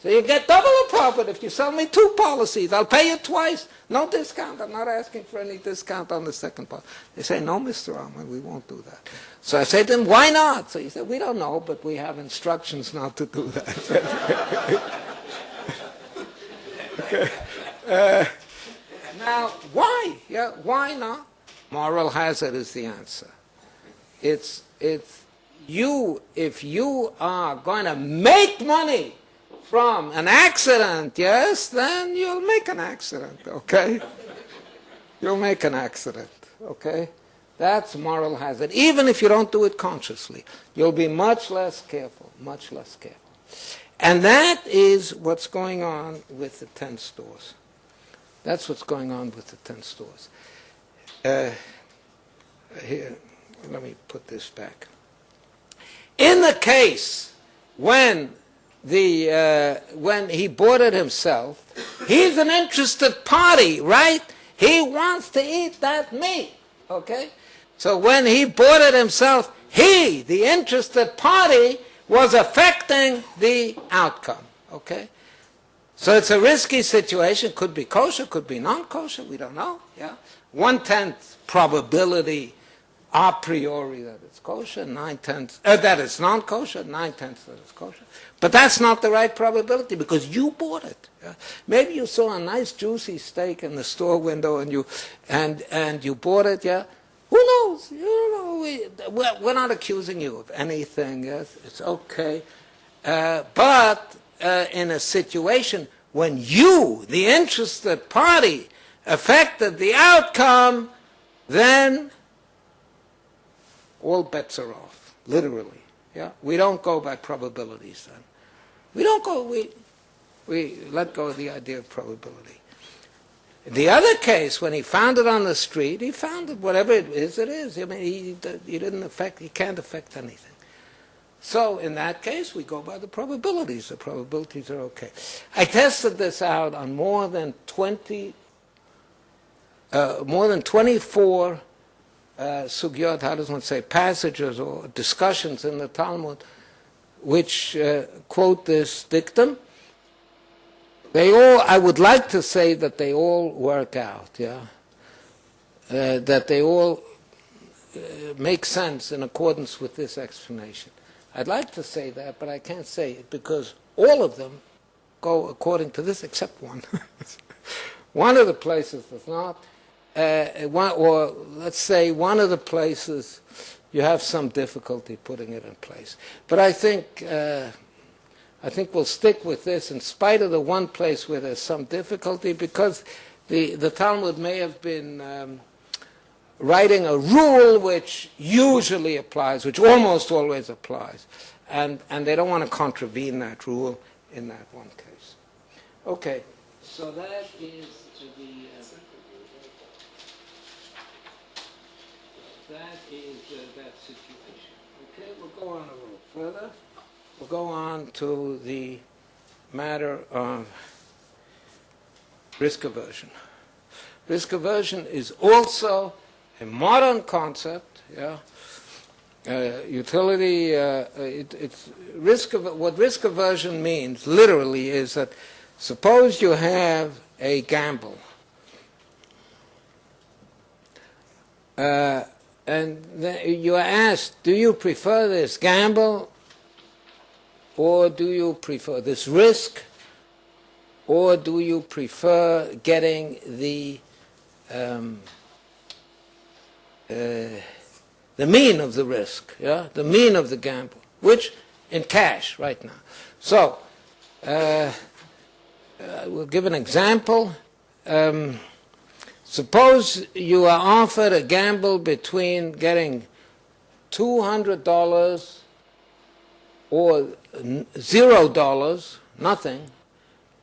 so you get double the profit if you sell me 2 policies. I'll pay you twice. No discount. I'm not asking for any discount on the second policy. They say, no, Mr. Aumann, we won't do that. So I say to them, why not? So he said, we don't know, but we have instructions not to do that. Okay. Now, why? Yeah, why not? Moral hazard is the answer. It's you, if you are going to make money from an accident, yes, then you'll make an accident, okay? You'll make an accident, okay? That's moral hazard. Even if you don't do it consciously, you'll be much less careful, much less careful. And that is what's going on with the 10 stores. That's what's going on with the 10 stores. Here, let me put this back. In the case when he bought it himself, he's an interested party, right? He wants to eat that meat, okay? So when he bought it himself, he, the interested party, was affecting the outcome, okay? So it's a risky situation. Could be kosher, could be non-kosher, we don't know, yeah? 1/10 probability a priori that it's kosher, 9/10 that it's non-kosher, 9/10 that it's kosher. But that's not the right probability because you bought it. Yeah? Maybe you saw a nice juicy steak in the store window and you bought it, yeah? Who knows? You know, we're not accusing you of anything. Yes, it's okay. But in a situation when you, the interested party, affected the outcome, then all bets are off, literally. Yeah, we don't go by probabilities then. We don't go. We let go of the idea of probability. In the other case, when he found it on the street, he found it, whatever it is, it is. I mean, he can't affect anything. So in that case, we go by the probabilities. The probabilities are okay. I tested this out on more than 24 sugyot, how does one say, passages or discussions in the Talmud, which quote this dictum. They all, I would like to say that they all work out, yeah, that they all make sense in accordance with this explanation. I'd like to say that, but I can't say it because all of them go according to this except one. One of the places does not, or let's say one of the places you have some difficulty putting it in place. But I think we'll stick with this in spite of the one place where there's some difficulty, because the Talmud may have been writing a rule which usually applies, which almost always applies, and they don't want to contravene that rule in that one case. Okay, so that is that situation. Okay, we'll go on a little further. We'll go on to the matter of risk aversion. Risk aversion is also a modern concept. Yeah, utility. What risk aversion means literally is that suppose you have a gamble, and you are asked, do you prefer this gamble, or do you prefer this risk, or do you prefer getting the mean of the risk, yeah, the mean of the gamble, which in cash right now. So we'll give an example. Suppose you are offered a gamble between getting $200 or $0, nothing,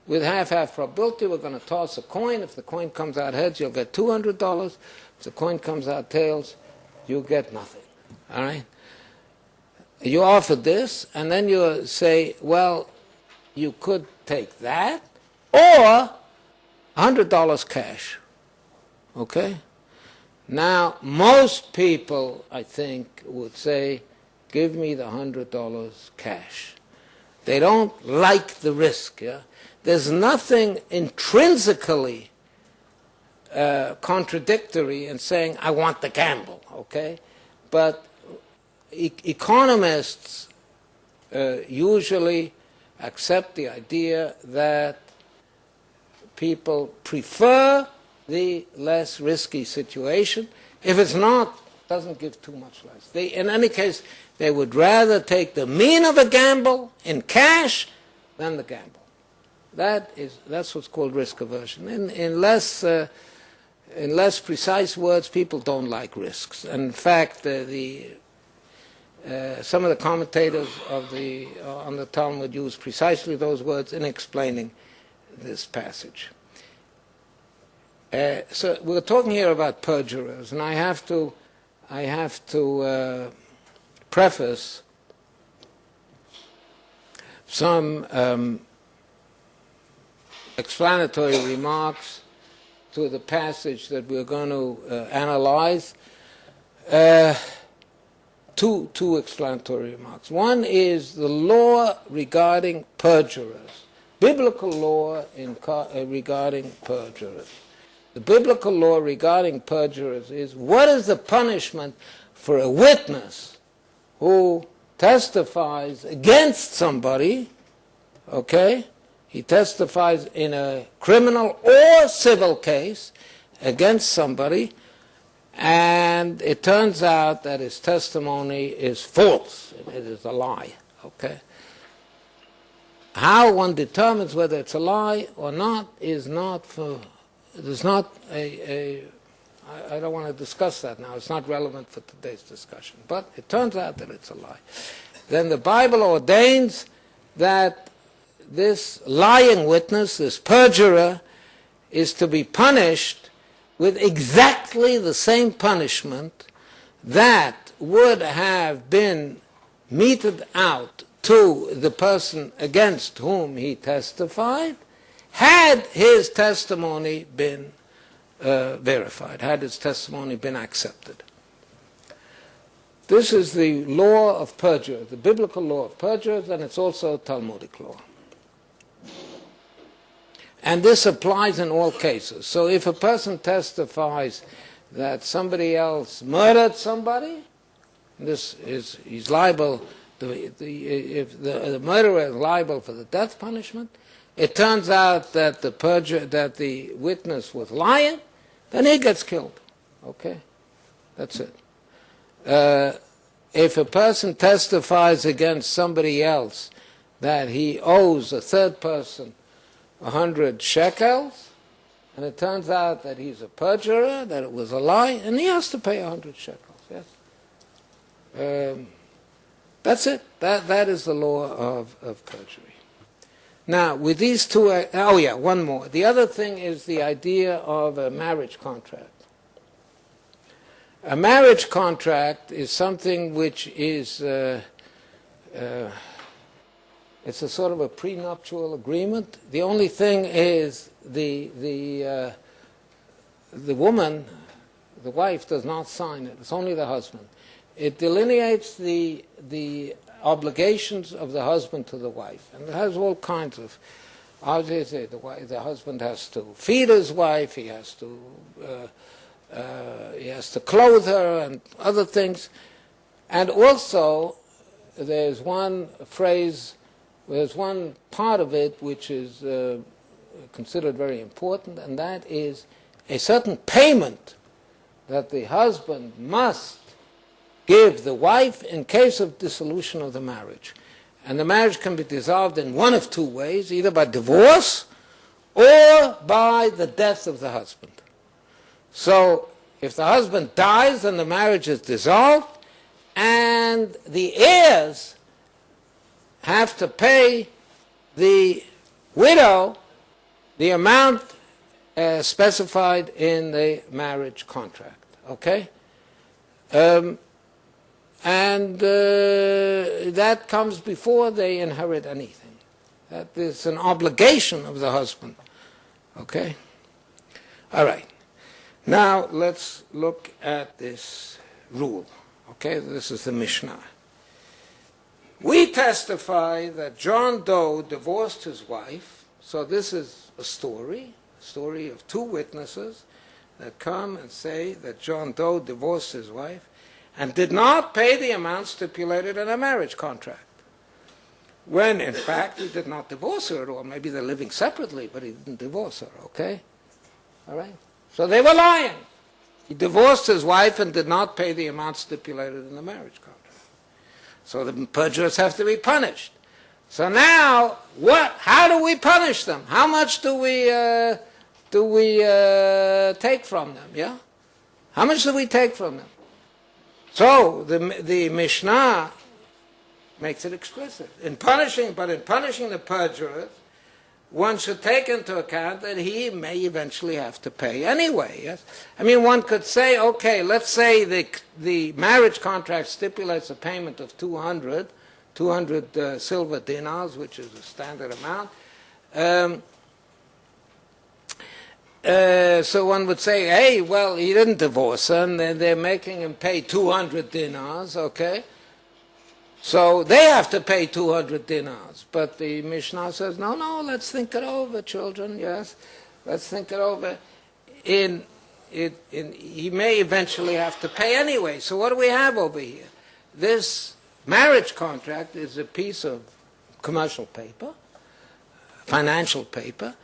with half-half probability. We're going to toss a coin. If the coin comes out heads, you'll get $200. If the coin comes out tails, you get nothing. All right? You offer this, and then you say, well, you could take that, or $100 cash. Okay? Now, most people, I think, would say, give me the $100 cash. They don't like the risk. Yeah? There's nothing intrinsically contradictory in saying, I want the gamble. Okay? But economists usually accept the idea that people prefer the less risky situation. If it's not, it doesn't give too much less. In any case, they would rather take the mean of a gamble in cash than the gamble. That's what's called risk aversion. In less precise words, people don't like risks. In fact, some of the commentators on the Talmud use precisely those words in explaining this passage. So we're talking here about perjurers, and I have to preface some explanatory remarks to the passage that we're going to analyze. Two explanatory remarks. One is the law regarding perjurers, biblical law regarding perjurers. The biblical law regarding perjurers is, what is the punishment for a witness who testifies against somebody, okay? He testifies in a criminal or civil case against somebody, and it turns out that his testimony is false. It is a lie, okay? How one determines whether it's a lie or not is not for... There's not I don't want to discuss that now. It's not relevant for today's discussion. But it turns out that it's a lie. Then the Bible ordains that this lying witness, this perjurer, is to be punished with exactly the same punishment that would have been meted out to the person against whom he testified, had his testimony been verified, had his testimony been accepted. This is the law of perjury, the biblical law of perjury, and it's also a Talmudic law. And this applies in all cases. So if a person testifies that somebody else murdered somebody, he's liable, if the murderer is liable for the death punishment, it turns out that the witness was lying, then he gets killed. Okay? That's it. If a person testifies against somebody else that he owes a third person 100 shekels, and it turns out that he's a perjurer, that it was a lie, and he has to pay 100 shekels. Yes. That's it. That is the law of perjury. Now, with these two, one more. The other thing is the idea of a marriage contract. A marriage contract is something which is, it's a sort of a prenuptial agreement. The only thing is the woman, the wife, does not sign it. It's only the husband. It delineates the obligations of the husband to the wife, and it has all kinds of. Obviously, the husband has to feed his wife. He has to clothe her and other things. And also, there's one phrase, there's one part of it which is considered very important, and that is a certain payment that the husband must give the wife in case of dissolution of the marriage. And the marriage can be dissolved in one of two ways, either by divorce or by the death of the husband. So, if the husband dies, then the marriage is dissolved, and the heirs have to pay the widow the amount specified in the marriage contract. Okay? And that comes before they inherit anything. That is an obligation of the husband. Okay? All right. Now let's look at this rule. Okay, this is the Mishnah. We testify that John Doe divorced his wife. So this is a story of two witnesses that come and say that John Doe divorced his wife and did not pay the amount stipulated in a marriage contract, when in fact he did not divorce her at all. Maybe they're living separately, but he didn't divorce her. Okay? All right? So they were lying. He divorced his wife and did not pay the amount stipulated in the marriage contract. So the perjurers have to be punished. So now, how do we punish them? How much do we take from them? Yeah? How much do we take from them? So the Mishnah makes it explicit. In punishing the perjurers, one should take into account that he may eventually have to pay anyway. Yes, I mean, one could say, okay, let's say the marriage contract stipulates a payment of 200 silver dinars, which is a standard amount. So one would say, hey, well, he didn't divorce her, and they're making him pay 200 dinars, okay? So they have to pay 200 dinars. But the Mishnah says, no, let's think it over, children, yes. Let's think it over. He may eventually have to pay anyway. So what do we have over here? This marriage contract is a piece of commercial paper, financial paper,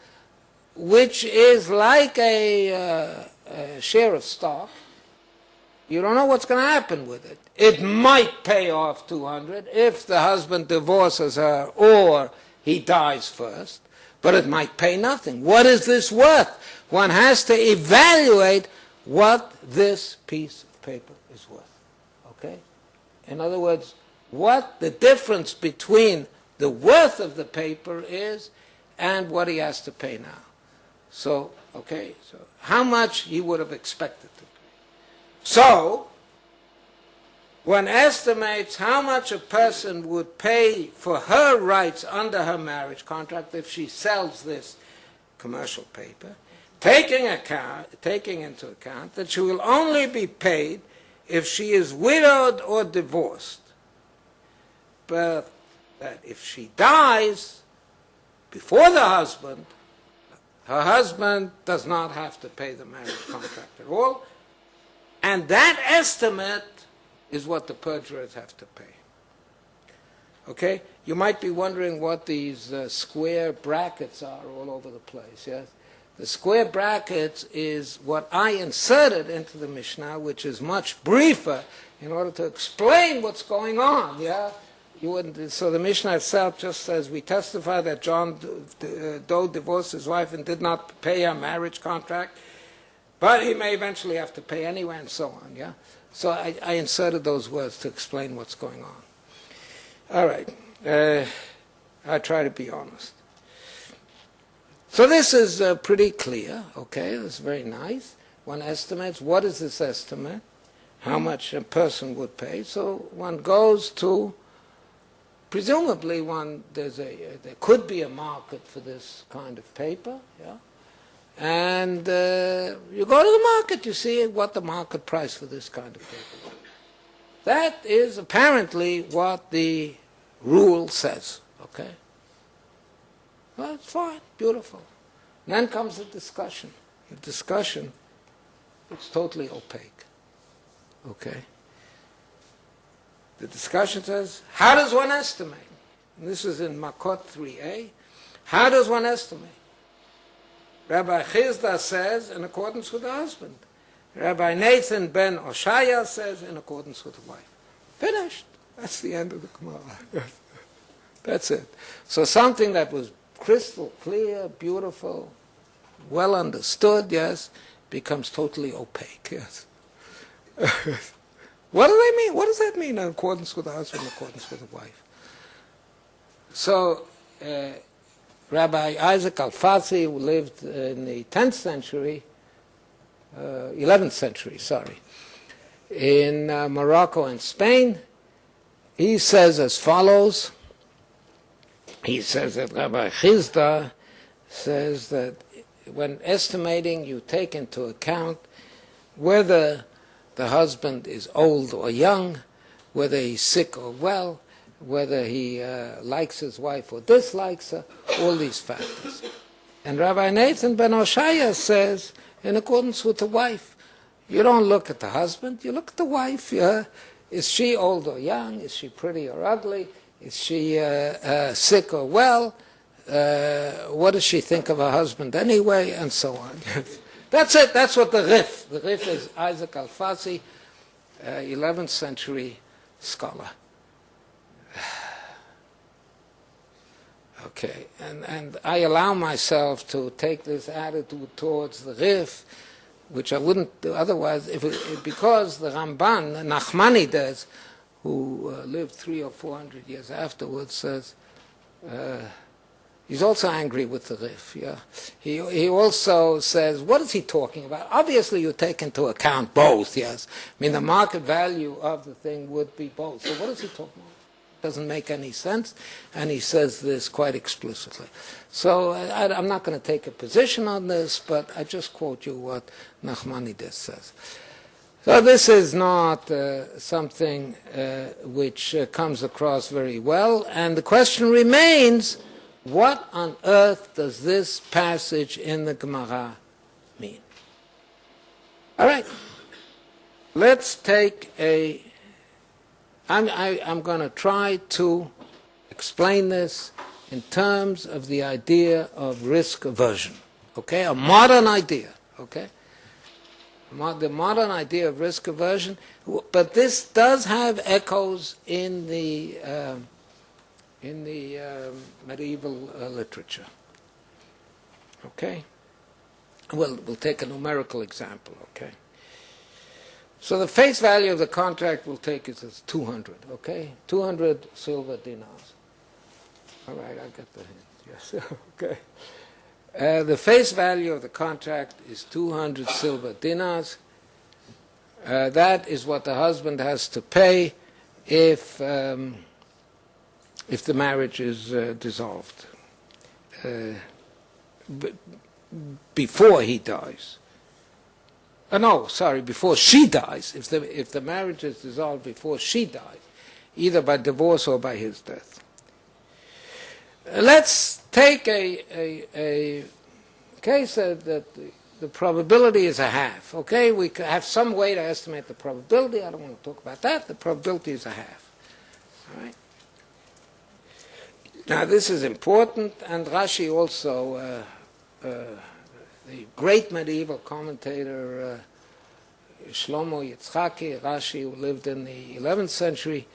which is like a share of stock. You don't know what's going to happen with it. It might pay off 200 if the husband divorces her or he dies first, but it might pay nothing. What is this worth? One has to evaluate what this piece of paper is worth. Okay? In other words, what the difference between the worth of the paper is and what he has to pay now. So how much he would have expected to pay. So, one estimates how much a person would pay for her rights under her marriage contract if she sells this commercial paper, taking into account that she will only be paid if she is widowed or divorced, but that if she dies before the husband, her husband does not have to pay the marriage contract at all, and that estimate is what the perjurers have to pay. Okay? You might be wondering what these square brackets are all over the place, yes? The square brackets is what I inserted into the Mishnah, which is much briefer in order to explain what's going on, yeah? So the Mishnah itself just says, we testify that John Doe divorced his wife and did not pay her marriage contract, but he may eventually have to pay anyway, and so on, yeah? So I inserted those words to explain what's going on. All right. I try to be honest. So this is pretty clear, okay? It's very nice. One estimates, what is this estimate? How much a person would pay? So one goes to, presumably there could be a market for this kind of paper, yeah? And you go to the market, you see what the market price for this kind of paper is. That is apparently what the rule says, okay? Well, it's fine, beautiful. And then comes the discussion. The discussion, it's totally opaque, okay? The discussion says, how does one estimate? And this is in Makot 3a. How does one estimate? Rabbi Chizda says, in accordance with the husband. Rabbi Nathan ben Oshaya says, in accordance with the wife. Finished. That's the end of the Gemara. That's it. So something that was crystal clear, beautiful, well understood, yes, becomes totally opaque, yes. What do they mean? What does that mean, in accordance with the husband, in accordance with the wife? So, Rabbi Isaac Alfasi, who lived in the 10th century, 11th century, in Morocco and Spain, he says as follows. He says that Rabbi Chizda says that when estimating, you take into account whether the husband is old or young, whether he's sick or well, whether he likes his wife or dislikes her, all these factors. And Rabbi Nathan ben Oshaya says, in accordance with the wife, you don't look at the husband, you look at the wife. Yeah? Is she old or young? Is she pretty or ugly? Is she sick or well? What does she think of her husband anyway? And so on. That's it. That's what the Rif. The Rif is Isaac Alfasi, 11th century scholar. Okay, and I allow myself to take this attitude towards the Rif, which I wouldn't do otherwise, because the Ramban, Nachmanides, who lived 300 or 400 years afterwards, says he's also angry with the Rif. Yeah, he also says, what is he talking about? Obviously, you take into account both. Yes, I mean the market value of the thing would be both. So what is he talking about? Doesn't make any sense, and he says this quite explicitly. So I'm not going to take a position on this, but I just quote you what Nachmanides says. So this is not something which comes across very well, and the question remains, what on earth does this passage in the Gemara mean? All right, let's take I'm going to try to explain this in terms of the idea of risk aversion, okay? A modern idea, okay? The modern idea of risk aversion, but this does have echoes in the medieval literature, okay? We'll take a numerical example, okay? So the face value of the contract we'll take is as 200, okay? 200 silver dinars. All right, I get the hint, yes, okay. The face value of the contract is 200 silver dinars. That is what the husband has to pay if the marriage is dissolved before he dies. Before she dies. If the marriage is dissolved before she dies, either by divorce or by his death. Let's take a case that the probability is a half. Okay, we have some way to estimate the probability. I don't want to talk about that. The probability is a half. All right. Now this is important, and Rashi also, the great medieval commentator Shlomo Yitzchaki, Rashi, who lived in the 11th century,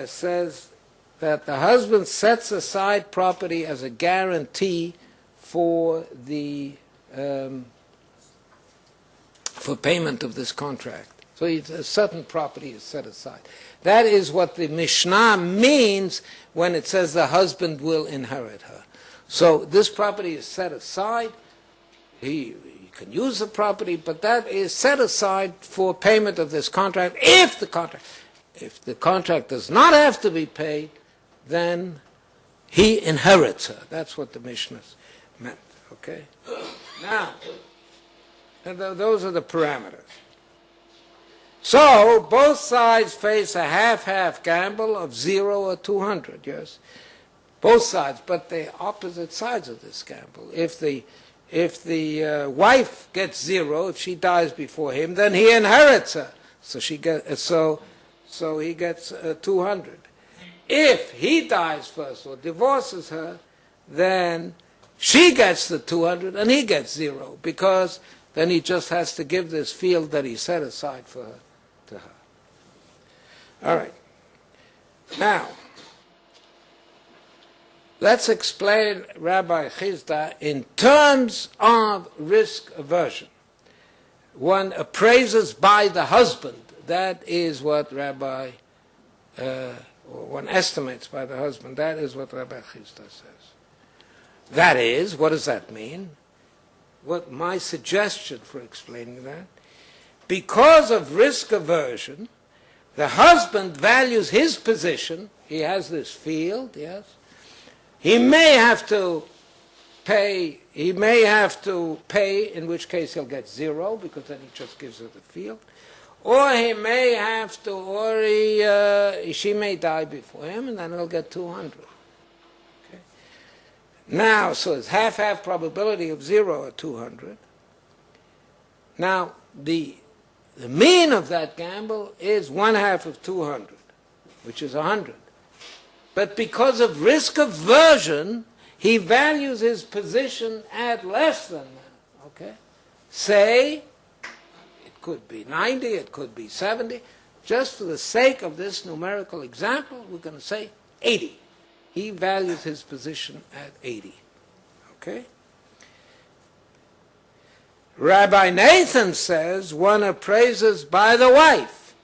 says that the husband sets aside property as a guarantee for the for payment of this contract. So a certain property is set aside. That is what the Mishnah means when it says the husband will inherit her. So this property is set aside. He can use the property, but that is set aside for payment of this contract. If the contract does not have to be paid, then he inherits her. That's what the Mishnah meant. Okay? Now, those are the parameters. So, both sides face a half-half gamble of 0 or 200, yes? Both sides, but they're opposite sides of this gamble. If the wife gets 0, if she dies before him, then he inherits her. So he gets 200. If he dies first or divorces her, then she gets the 200 and he gets 0, because then he just has to give this field that he set aside for her to her. All right. Now, let's explain Rabbi Chisda in terms of risk aversion. One appraises by the husband. That is what or one estimates by the husband. That is what Rabbi Chisda says. That is, what does that mean? What my suggestion for explaining that? Because of risk aversion, the husband values his position. He has this field, yes. He may have to pay, in which case he'll get 0, because then he just gives her the field. Or he may have to, she may die before him, and then he'll get 200. Okay. Now, so it's half-half probability of 0 or 200. Now, the mean of that gamble is 1/2 of 200, which is 100. But because of risk aversion, he values his position at less than that. Okay? Say, it could be 90, it could be 70. Just for the sake of this numerical example, we're going to say 80. He values his position at 80. Okay? Rabbi Nathan says one appraises by the wife.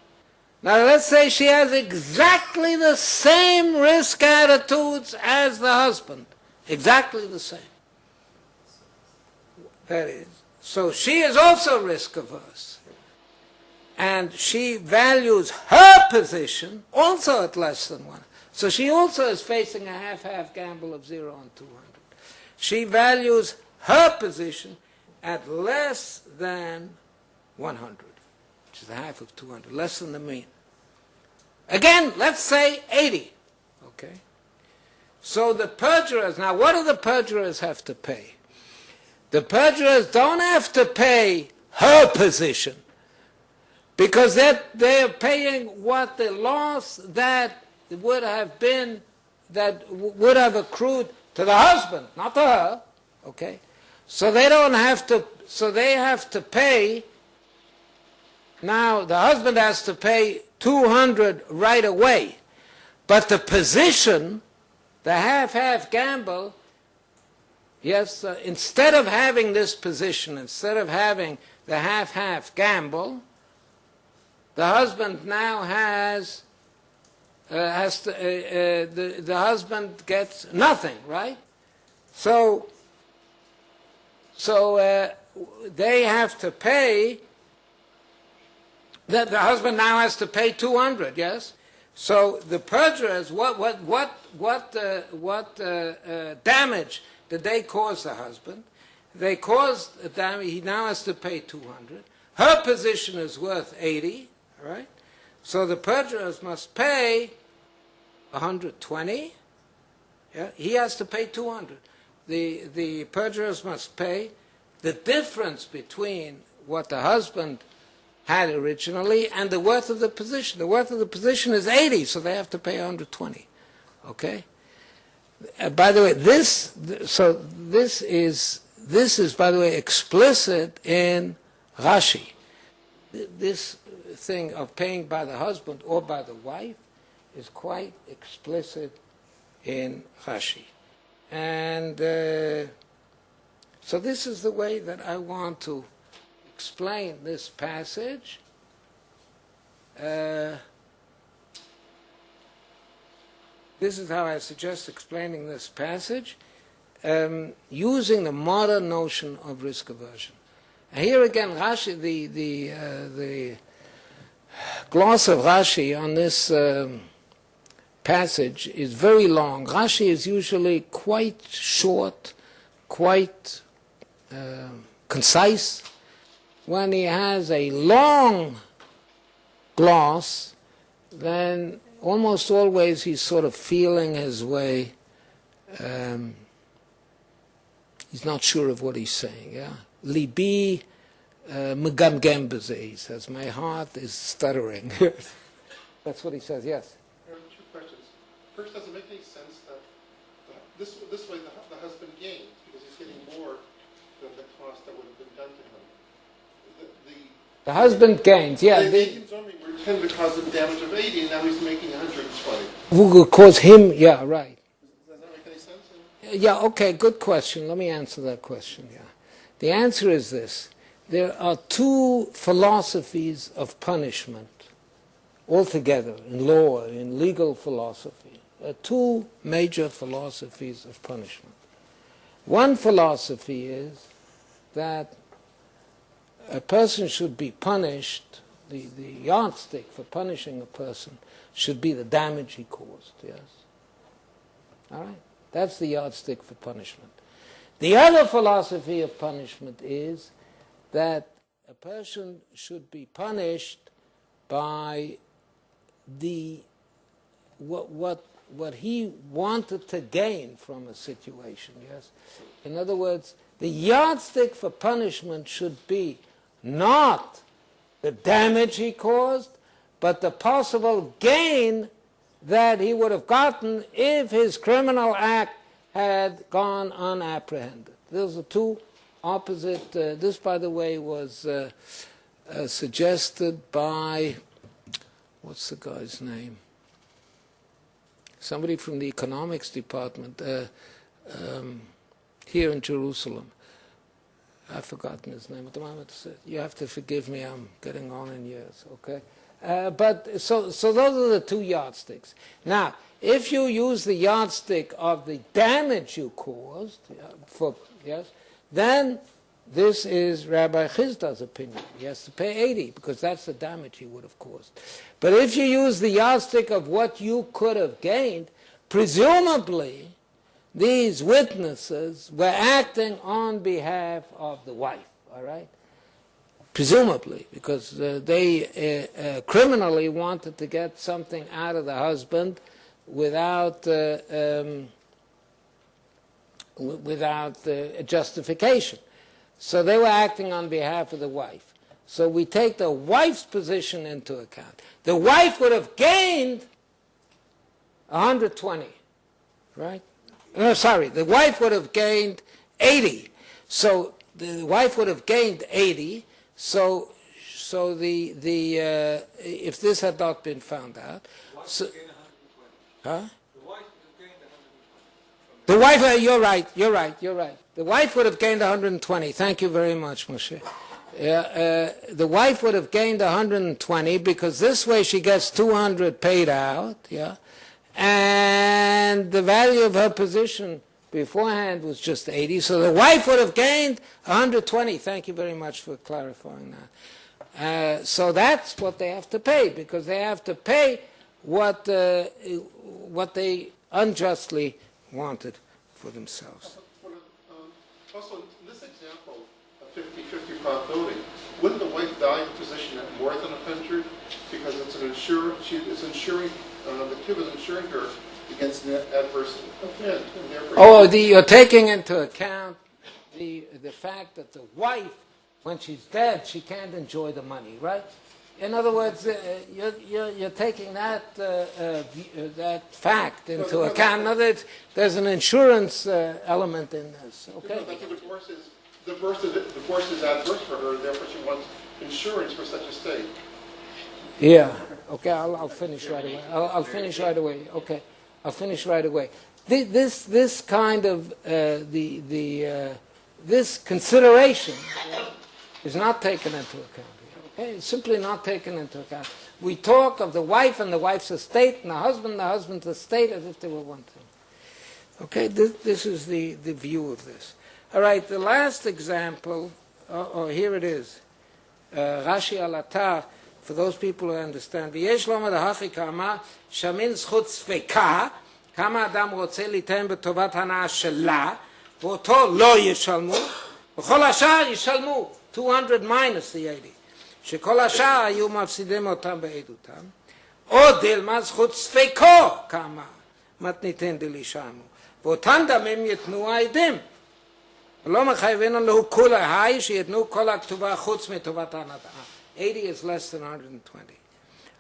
Now let's say she has exactly the same risk attitudes as the husband. Exactly the same. That is. So she is also risk averse. And she values her position also at less than 1. So she also is facing a half-half gamble of 0 and 200. She values her position at less than 100, which is a half of 200, less than the mean. Again, let's say 80. Okay? So the perjurers, now what do the perjurers have to pay? The perjurers don't have to pay her position, because they're paying what the loss that would have accrued to the husband, not to her. Okay? So they have to pay. Now the husband has to pay 200 right away. But the position, the half-half gamble, yes, instead of having this position, instead of having the half-half gamble, the husband now the husband gets nothing, right? So they have to pay The husband now has to pay 200. Yes. So the perjurers, what damage did they cause the husband? They caused damage. He now has to pay 200. Her position is worth 80. Right. So the perjurers must pay 120. Yeah. He has to pay 200. The perjurers must pay the difference between what the husband had originally and the worth of the position. The worth of the position is 80, so they have to pay 120. Okay. By the way, this is by the way explicit in Rashi. This thing of paying by the husband or by the wife is quite explicit in Rashi. And so this is the way that I want to explain this passage. This is how I suggest explaining this passage, using the modern notion of risk aversion. And here again, Rashi, the gloss of Rashi on this passage is very long. Rashi is usually quite short, quite concise. When he has a long gloss, then almost always he's sort of feeling his way. He's not sure of what he's saying. Yeah, Libi megamgem b'zeh, he says. My heart is stuttering. That's what he says. Yes.
There are two questions. First, does it make any sense that this way the husband gains because he's getting more than the cost that would have been done to him?
The husband gains, yeah.
The 18 zoning were 10 to cause him damage of 80, and now he's making 120.
Who could cause him, yeah, right.
Does that make any sense?
Yeah, okay, good question. Let me answer that question, yeah. The answer is this. There are two philosophies of punishment altogether in law, in legal philosophy. There are two major philosophies of punishment. One philosophy is that a person should be punished, the yardstick for punishing a person should be the damage he caused, yes? All right? That's the yardstick for punishment. The other philosophy of punishment is that a person should be punished by what he wanted to gain from a situation, yes? In other words, the yardstick for punishment should be not the damage he caused, but the possible gain that he would have gotten if his criminal act had gone unapprehended. Those are two opposite. This, by the way, was suggested by, what's the guy's name? Somebody from the economics department here in Jerusalem. I've forgotten his name at the moment. You have to forgive me, I'm getting on in years, okay? But so those are the two yardsticks. Now, if you use the yardstick of the damage you caused, then this is Rabbi Chizda's opinion. He has to pay 80 because that's the damage he would have caused. But if you use the yardstick of what you could have gained, presumably these witnesses were acting on behalf of the wife, all right? Presumably, because they criminally wanted to get something out of the husband without justification. So they were acting on behalf of the wife. So we take the wife's position into account. The wife would have gained 120, right? No, sorry, the wife would have gained 80. So the wife would have gained 80. So if this had not been found out, so, huh? The wife, you're right. The wife would have gained 120. Thank you very much, Moshe. The wife would have gained 120 because this way she gets 200 paid out, yeah, and the value of her position beforehand was just 80, so the wife would have gained 120. Thank you very much for clarifying that. So that's what they have to pay, because they have to pay what they unjustly wanted for themselves.
Also, in this example of 50-50 probability, wouldn't the wife value the position at more than 100 because it's an insurer? She is insuring the kid was insuring her against an adverse event, and therefore.
You're taking into account the fact that the wife, when she's dead, she can't enjoy the money, right? In other words, you're taking that fact into account. In other words, there's an insurance element in this. Okay.
But the divorce is adverse for her, therefore she wants insurance for such a state.
Yeah. Okay. I'll finish right away. I'll finish right away. Okay. I'll finish right away. This kind of this consideration is not taken into account. Okay? It's simply not taken into account. We talk of the wife and the wife's estate, and the husband's estate, as if they were one thing. Okay, this is the view of this. All right, the last example, here it is. Rashi al-Atar, for those people who understand. ויש לומר דהכי כמה, שמין זכות ספקה, כמה אדם רוצה ליתן בטובת הנאה שלה, ואותו לא ישלמו, וכל השאר ישלמו, 200 minus the 80. שכל השאר היו מפסידים אותם בעדותם, או דילמה זכות ספקו כמה, מתניתן דלישמו, ואותם דמים יתנו העדים. ולא מחייבים לו כולה היי שיתנו כל הכתובה חוץ מטובת הנאה. 80 is less than 120.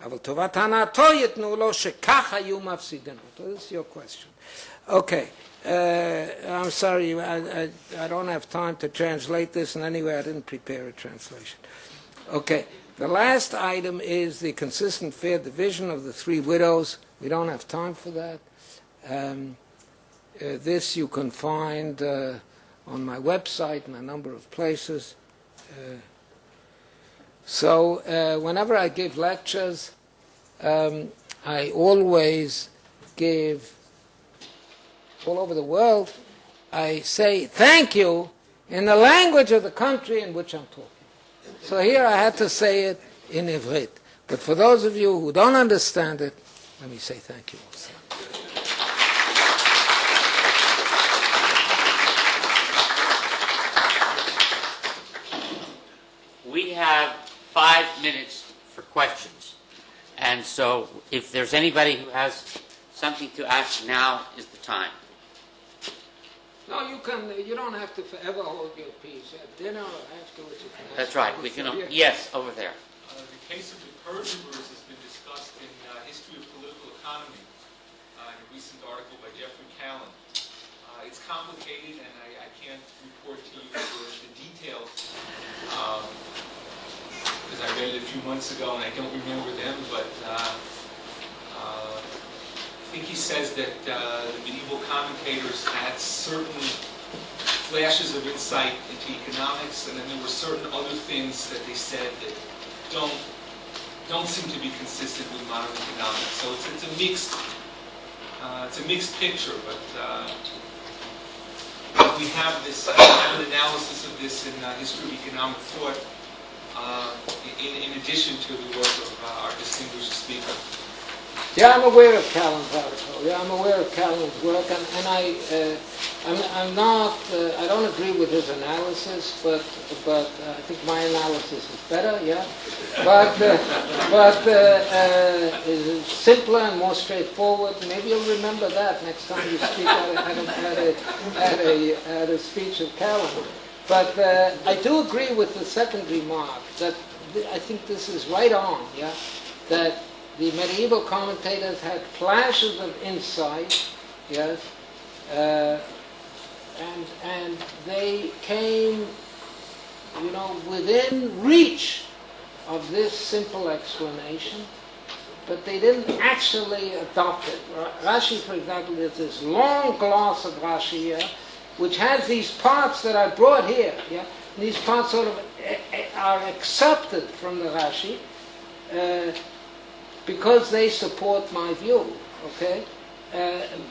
אבל טובת הנאתו יתנו לו שכך היו מפסידים אותו. This is your question. Okay. I'm sorry, I don't have time to translate this, and anyway I didn't prepare a translation. Okay. The last item is the consistent fair division of the three widows. We don't have time for that. This you can find on my website in a number of places. So whenever I give lectures, I always give, all over the world, I say thank you in the language of the country in which I'm talking. So here I had to say it in Ivrit. But for those of you who don't understand it, let me say thank you also.
We have 5 minutes for questions. And so if there's anybody who has something to ask, now is the time.
No, you don't have to forever hold your peace. At dinner or afterwards you can ask.
That's right. We can. Yes, over there.
The case of the perjurers has been discussed in History of Political Economy, in a recent article by Jeffrey Callan. It's complicated, and I can't report to you the details because I read it a few months ago and I don't remember them, but I think he says that the medieval commentators had certain flashes of insight into economics, and then there were certain other things that they said that don't seem to be consistent with modern economics. So it's a mixed picture, but we have an analysis of this in History of Economic Thought, in addition to the work of our distinguished speaker.
Yeah, I'm aware of Callan's article. Yeah, I'm aware of Callan's work, and I'm not. I don't agree with his analysis, but I think my analysis is better. Yeah, but it's simpler and more straightforward. Maybe you'll remember that next time you speak at a speech of Callan. But I do agree with the second remark that I think this is right on. Yeah, that the medieval commentators had flashes of insight, yes, and they came, within reach of this simple explanation, but they didn't actually adopt it. Rashi, for example, there's this long gloss of Rashi here, which has these parts that I brought here. Yeah, and these parts sort of are accepted from the Rashi. Because they support my view, okay?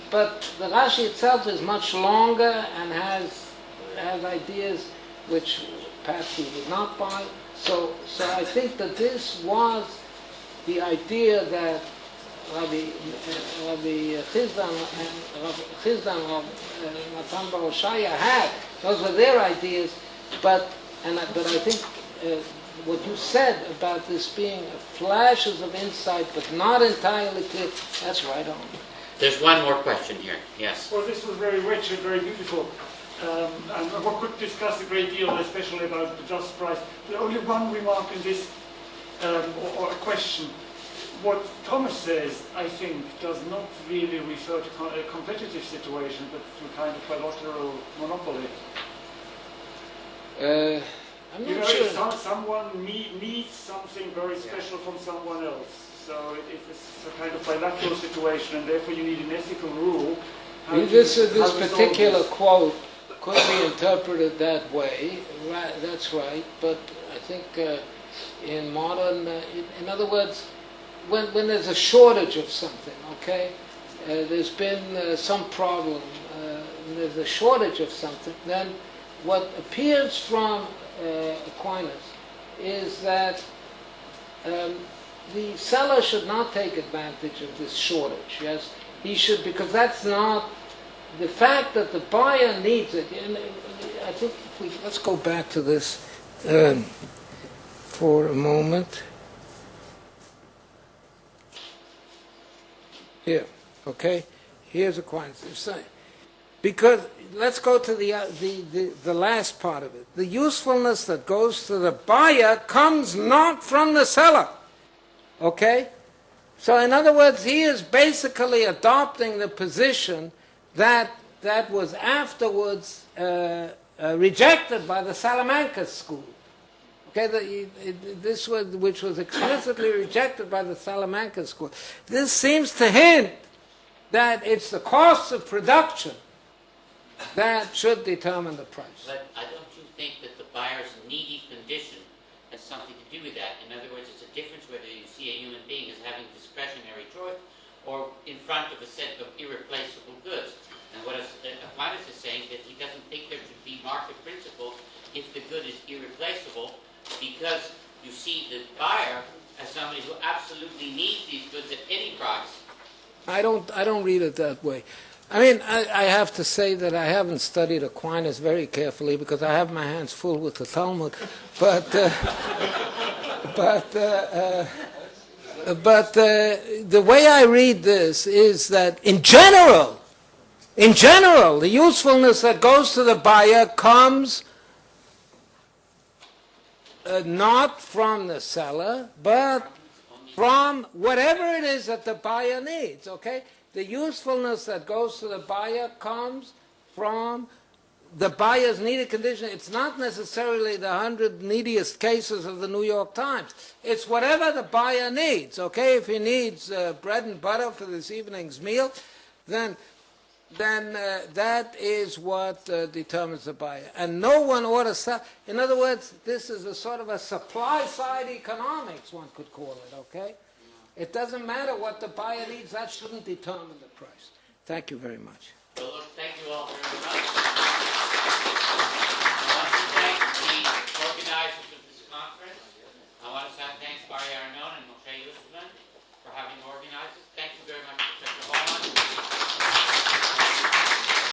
But the Rashi itself is much longer and has ideas which perhaps we would not buy. So I think that this was the idea that Rabbi Chizdan and Rabbi Natan Bar Oshaya had. Those were their ideas, but I think what you said about this being flashes of insight, but not entirely clear, that's right on.
There's one more question here. Yes.
Well, this was very rich and very beautiful. And one could discuss a great deal, especially about the just price. But only one remark in this, or a question. What Thomas says, I think, does not really refer to a competitive situation, but to kind of bilateral monopoly.
I'm not sure.
If someone needs something very special from someone else, so it's a kind of bilateral situation, and therefore you need an ethical rule.
This particular quote could be interpreted that way. Right, that's right. But I think in modern, in other words, when there's a shortage of something, okay, there's been some problem, there's a shortage of something, then what appears from Aquinas is that the seller should not take advantage of this shortage. Yes, he should, because that's not the fact that the buyer needs it. And I think let's go back to this for a moment. Here, okay. Here's Aquinas. Because let's go to the last part of it. The usefulness that goes to the buyer comes not from the seller. Okay? So in other words, he is basically adopting the position that was afterwards rejected by the Salamanca school. Okay, which was explicitly rejected by the Salamanca school. This seems to hint that it's the cost of production that should determine the price.
But don't you think that the buyer's needy condition has something to do with that? In other words, it's a difference whether you see a human being as having discretionary choice or in front of a set of irreplaceable goods. And what Aquinas is saying that he doesn't think there should be market principles if the good is irreplaceable, because you see the buyer as somebody who absolutely needs these goods at any price.
I don't read it that way. I mean, I have to say that I haven't studied Aquinas very carefully because I have my hands full with the Talmud. But the way I read this is that in general, the usefulness that goes to the buyer comes not from the seller, but from whatever it is that the buyer needs, okay? The usefulness that goes to the buyer comes from the buyer's needed condition. It's not necessarily the 100 neediest cases of the New York Times. It's whatever the buyer needs, okay? If he needs bread and butter for this evening's meal, then that is what determines the buyer. And no one ought to sell. In other words, this is a sort of a supply-side economics, one could call it, okay? It doesn't matter what the buyer needs. That shouldn't determine the price. Thank you very much.
Well, look, thank you all very much.